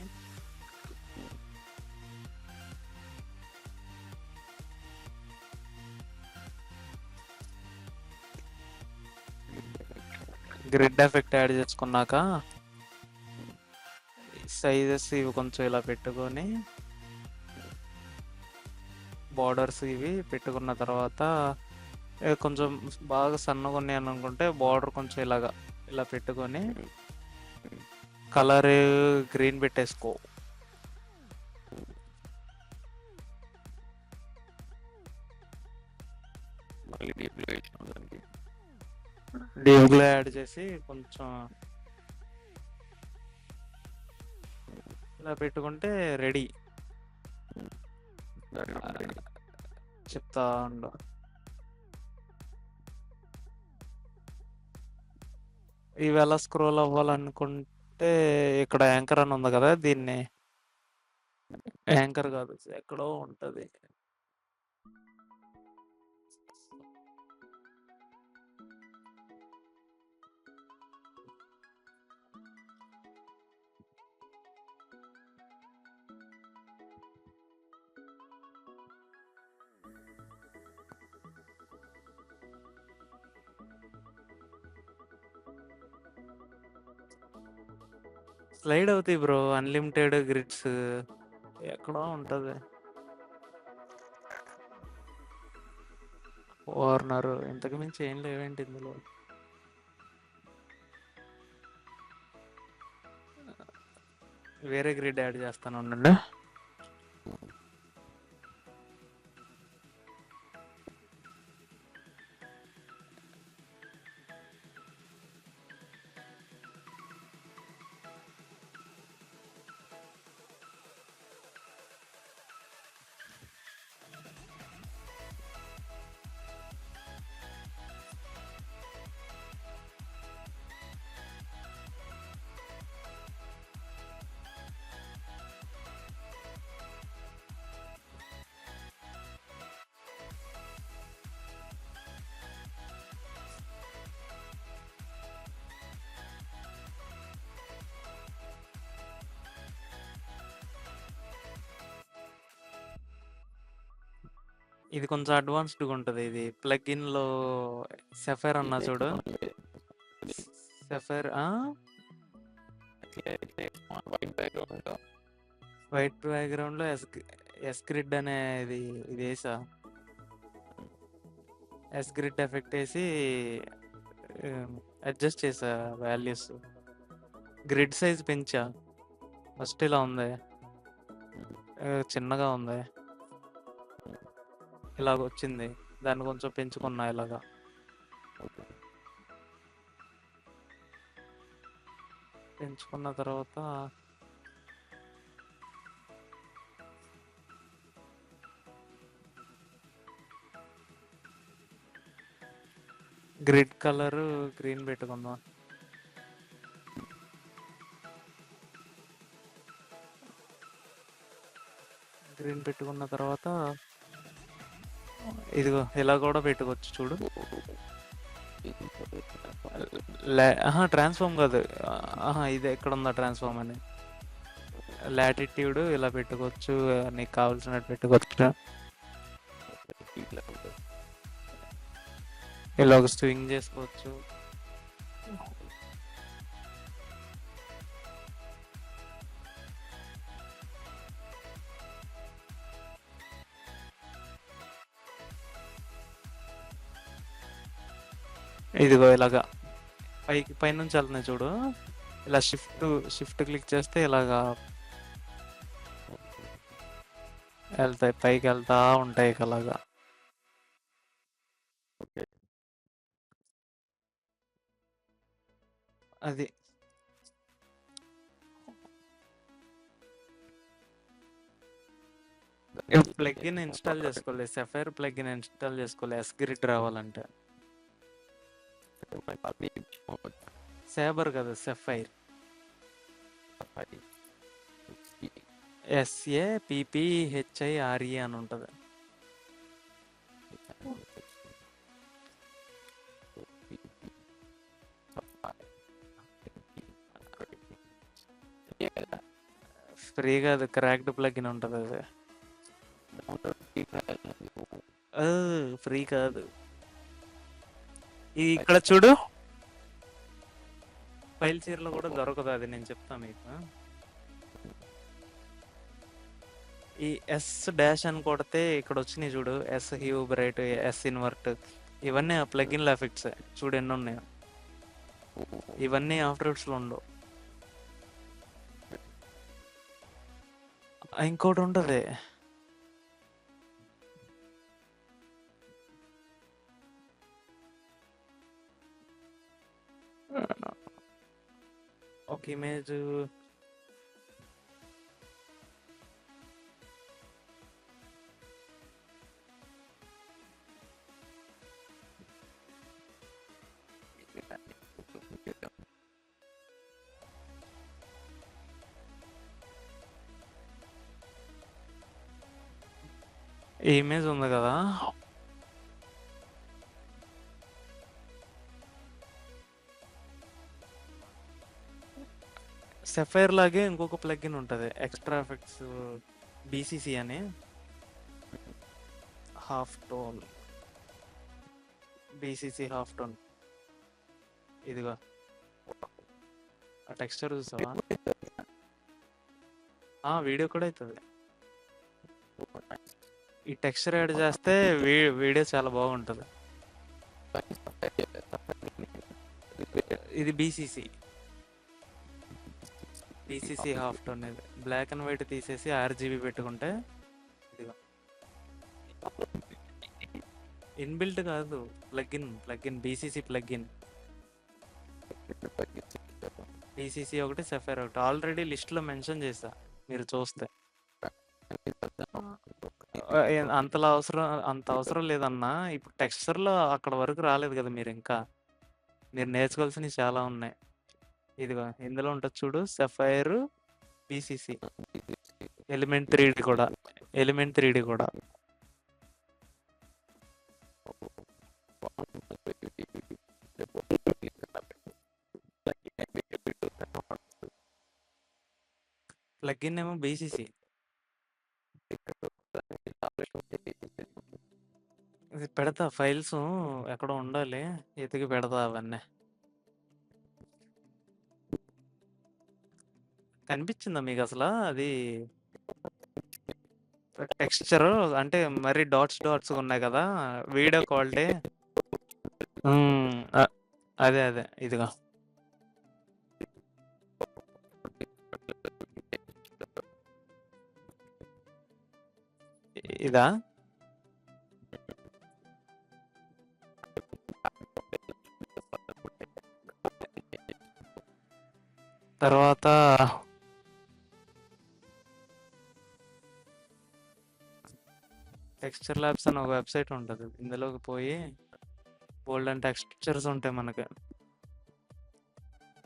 గ్రిడ్ ఎఫెక్ట్ యాడ్ చేసుకున్నాక సైజెస్ ఇవి కొంచెం ఇలా పెట్టుకొని, బార్డర్స్ ఇవి పెట్టుకున్న తర్వాత కొంచెం బాగా సన్నగా ఉన్నాయి అనుకుంటే బార్డర్ కొంచెం ఇలా పెట్టుకొని కలర్ గ్రీన్ పెట్టేసుకో. డీప్లో యాడ్ చేసి కొంచెం ఇలా పెట్టుకుంటే రెడీ. చెప్తా ఉండు. ఇవెలా స్క్రోల్ అవ్వాలనుకుంటే ఇక్కడ యాంకర్ అని ఉంది కదా, దీన్ని యాంకర్ కాదు, ఎక్కడో ఉంటది. స్లైడ్ అవుతాయి బ్రో, అన్లిమిటెడ్ గ్రిడ్స్ ఎక్కడో ఉంటది. వార్నర్ ఇంతకు మించి ఏం లేవేంటి ఇందులో. వేరే గ్రిడ్ యాడ్ చేస్తాను ఉండండి. ఇది కొంచెం అడ్వాన్స్డ్గా ఉంటుంది. ఇది ప్లగ్ఇన్ లో సెఫైర్ అన్నా చూడు, సెఫైర్ వైట్ బ్యాక్గ్రౌండ్ లో ఎస్ గ్రిడ్ అనేది ఇది వేసా. ఎస్ గ్రిడ్ ఎఫెక్ట్ వేసి అడ్జస్ట్ చేసా వాల్యూస్. గ్రిడ్ సైజ్ పెంచా. ఫస్ట్ ఇలా ఉంది, చిన్నగా ఉంది, ఇలాగ వచ్చింది. దాన్ని కొంచెం పెంచుకున్నా ఇలాగా. పెంచుకున్న తర్వాత గ్రిడ్ కలర్ గ్రీన్ పెట్టుకుందాం. గ్రీన్ పెట్టుకున్న తర్వాత ఇదిగో ఇలా కూడా పెట్టుకోవచ్చు చూడు. ట్రాన్స్ఫార్మ్ కాదు, ఇది ఎక్కడ ఉందా ట్రాన్స్ఫార్మ్ అని. లాటిట్యూడ్ ఇలా పెట్టుకోవచ్చు, నీకు కావాల్సినట్టు పెట్టుకోవచ్చు. ఇలా ఒక స్వింగ్ చేసుకోవచ్చు. ఇదిగో ఇలాగా పైనుంచి వెళ్తున్నాయి చూడు. ఇలా షిఫ్ట్ క్లిక్ చేస్తే ఇలాగా వెళ్తాయి, పైకి వెళ్తా ఉంటాయి అలాగా. అది ప్లగ్ఇన్ ఇన్స్టాల్ చేసుకోవాలి, సెఫైర్ ప్లగ్ఇన్ ఇన్స్టాల్ చేసుకోవాలి ఎస్ గ్రిడ్ రావాలంటే. సేబర్ కదా, సెఫైర్. SAPPHIRE అని ఉంటుంది. ఫ్రీ కాదు, క్రాక్డ్ ప్లగ్ఇన్ ఉంటుంది అది. ఫ్రీ కాదు. ఇక్కడ చూడు, ఫైల్ చీరలో కూడా దొరకదు అది, నేను చెప్తాను మీకు. ఈ ఎస్ డాష్ అని కొడితే ఇక్కడ వచ్చినాయి చూడు, S hue bright, S invert, ఇవన్నీ ఆ ప్లగిన్ల ఎఫెక్ట్స్. చూడు ఎన్ని ఉన్నాయో. ఇవన్నీ ఆఫ్టర్ ఎఫెక్ట్స్ లో ఉండవు. ఇంకోటి ఉంటుంది, ఒక ఇమేజ్ ఈ ఇమేజ్ ఉంది కదా, సెఫైర్ లాగే ఇంకొక ప్లగ్ఇన్ ఉంటుంది, ఎక్స్ట్రా ఎఫెక్ట్స్ బీసీసీ అని. Half tone, BCC half tone. ఇదిగో ఆ టెక్స్చర్ చూసావా? వీడియో కూడా అవుతుంది. ఈ టెక్స్చర్ యాడ్ చేస్తే వీడియో చాలా బాగుంటుంది. ఇది బీసీసీ హాఫ్ టోన్. ఇది బ్లాక్ అండ్ వైట్ తీసేసి ఆర్జీబీ పెట్టుకుంటే ఇదిగో ఇన్బిల్ట్ కాదు, ప్లగ్ఇన్ బీసీసీ ప్లగ్ఇన్. బీసీసీ ఒకటి, సెఫైర్ ఒకటి ఆల్రెడీ లిస్ట్లో మెన్షన్ చేసా, మీరు చూస్తే. అంత అవసరం లేదన్నా. ఇప్పుడు టెక్స్చర్లో అక్కడ వరకు రాలేదు కదా మీరు, ఇంకా మీరు నేర్చుకోవాల్సినవి చాలా ఉన్నాయి. ఇదిగో ఇందులో ఉంటుంది చూడు, సెఫైర్, బీసీసీ, ఎలిమెంట్ 3D కూడా. ప్లగ్ఇన్ ఏమో బీసీసీ. ఇది పెడతా, ఫైల్స్ ఎక్కడో ఉండాలి, ఎతికి పెడతా అవన్నీ. కనిపించిందా మీకు అసలు అది టెక్స్చర్? అంటే మరి డాట్స్ ఉన్నాయి కదా, వీడియో క్వాలిటీ. అదే ఇదిగో ఇదా. తర్వాత టెక్స్చర్ ల్యాబ్స్ అని ఒక వెబ్సైట్ ఉంటుంది, ఇందులోకి పోయి బోల్డ్ అండ్ టెక్స్చర్స్ ఉంటాయి మనకి.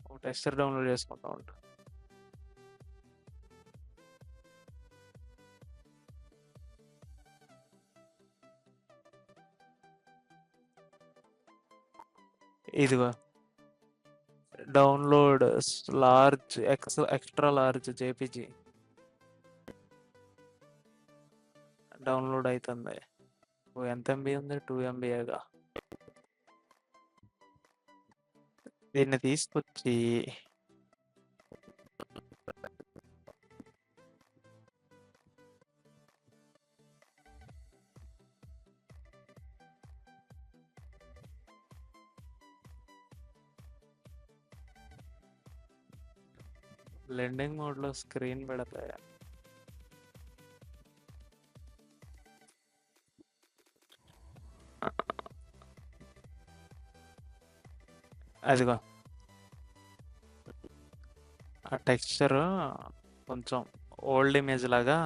ఒక టెక్స్చర్ డౌన్లోడ్ చేసుకుంటా ఉంటాం. ఇదిగో download large extra large JPG download అవుతుంది. ఎంత ఎంబీ ఉంది? 2 MBగా. దీన్ని తీసుకొచ్చి బ్లెండింగ్ మోడ్లో స్క్రీన్ పెడతాయి. అదిగో ఆ టెక్స్చర్ కొంచెం ఓల్డ్ ఇమేజ్ లాగా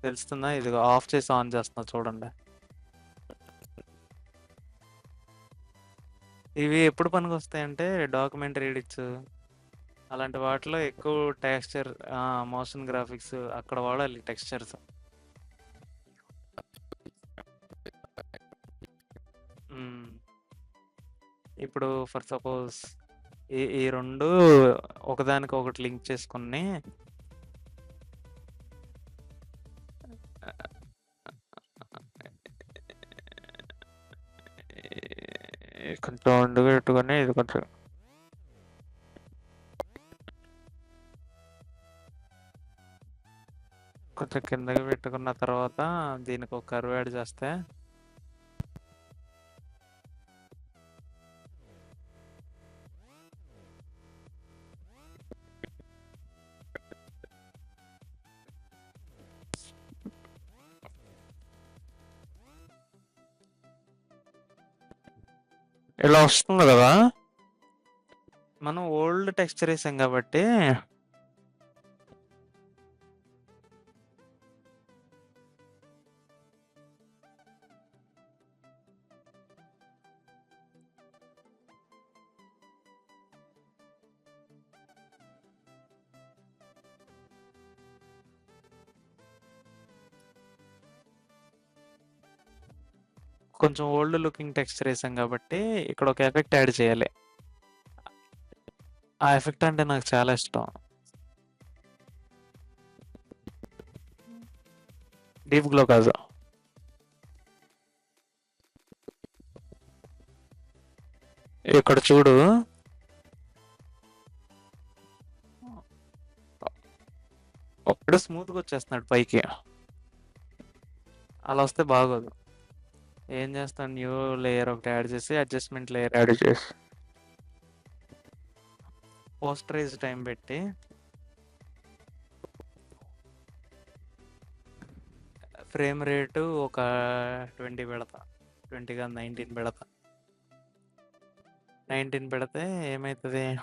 తెలుస్తుందా? ఇదిగో ఆఫ్ చేసి ఆన్ చేస్తున్నా చూడండి. ఇవి ఎప్పుడు పనికి వస్తాయంటే డాక్యుమెంటరీ ఎడిట్స్ అలాంటి వాటిలో ఎక్కువ టెక్స్చర్, మోషన్ గ్రాఫిక్స్ అక్కడ వాడాలి టెక్స్చర్స్. ఇప్పుడు ఫర్ సపోజ్ ఈ రెండు ఒకదానికి ఒకటి లింక్ చేసుకుని కొంచెం ఉండి పెట్టుకొని ఇది కొంచెం కిందకి పెట్టుకున్న తర్వాత దీనికి ఒక కర్వ్ యాడ్ చేస్తే ఇలా వస్తుంది కదా. మనం ఓల్డ్ టెక్స్చర్ వేసాం కాబట్టి కొంచెం ఓల్డ్ లుకింగ్ టెక్స్చర్ వేసాం కాబట్టి ఇక్కడ ఒక ఎఫెక్ట్ యాడ్ చేయాలి. ఆ ఎఫెక్ట్ అంటే నాకు చాలా ఇష్టం. డీప్ గ్లో కాదు. ఇక్కడ చూడు, ఒక్కడే స్మూత్గా వచ్చేస్తున్నాడు పైకి. అలా వస్తే బాగోదు. ఏం చేస్తాను, న్యూ లేయర్ ఒకటి యాడ్ చేసి అడ్జస్ట్మెంట్ లేయర్ యాడ్ చేసి పోస్టరైజ్ టైం పెట్టి ఫ్రేమ్ రేటు ఒక 20 పెడతా. 20 కాదు 19 పెడతా. 19 పెడితే ఏమవుతుంది,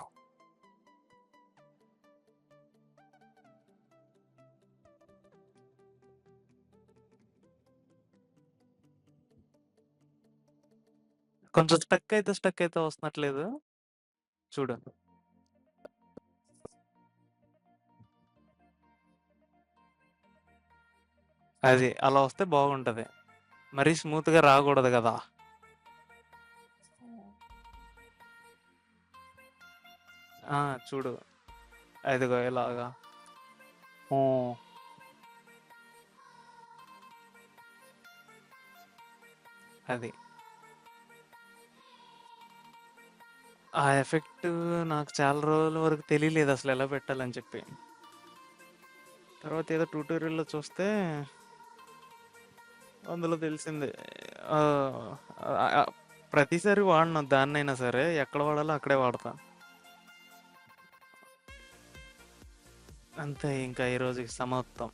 కొంచెం స్టక్ అయితే వస్తున్నట్లేదు చూడు. అది అలా వస్తే బాగుంటది. మరీ స్మూత్ గా రాకూడదు కదా. చూడు, అదిగో ఇలాగా. ఊ. అది ఆ ఎఫెక్ట్ నాకు చాలా రోజుల వరకు తెలియలేదు అసలు ఎలా పెట్టాలని చెప్పి. తర్వాత ఏదో ట్యూటోరియల్లో చూస్తే అందులో తెలిసింది. ఆ, ఆ, ప్రతిసారి వాడను దాన్నైనా సరే, ఎక్కడ వాడాలో అక్కడే వాడతా. అంతే, ఇంకా ఈ రోజుకి సమాప్తం.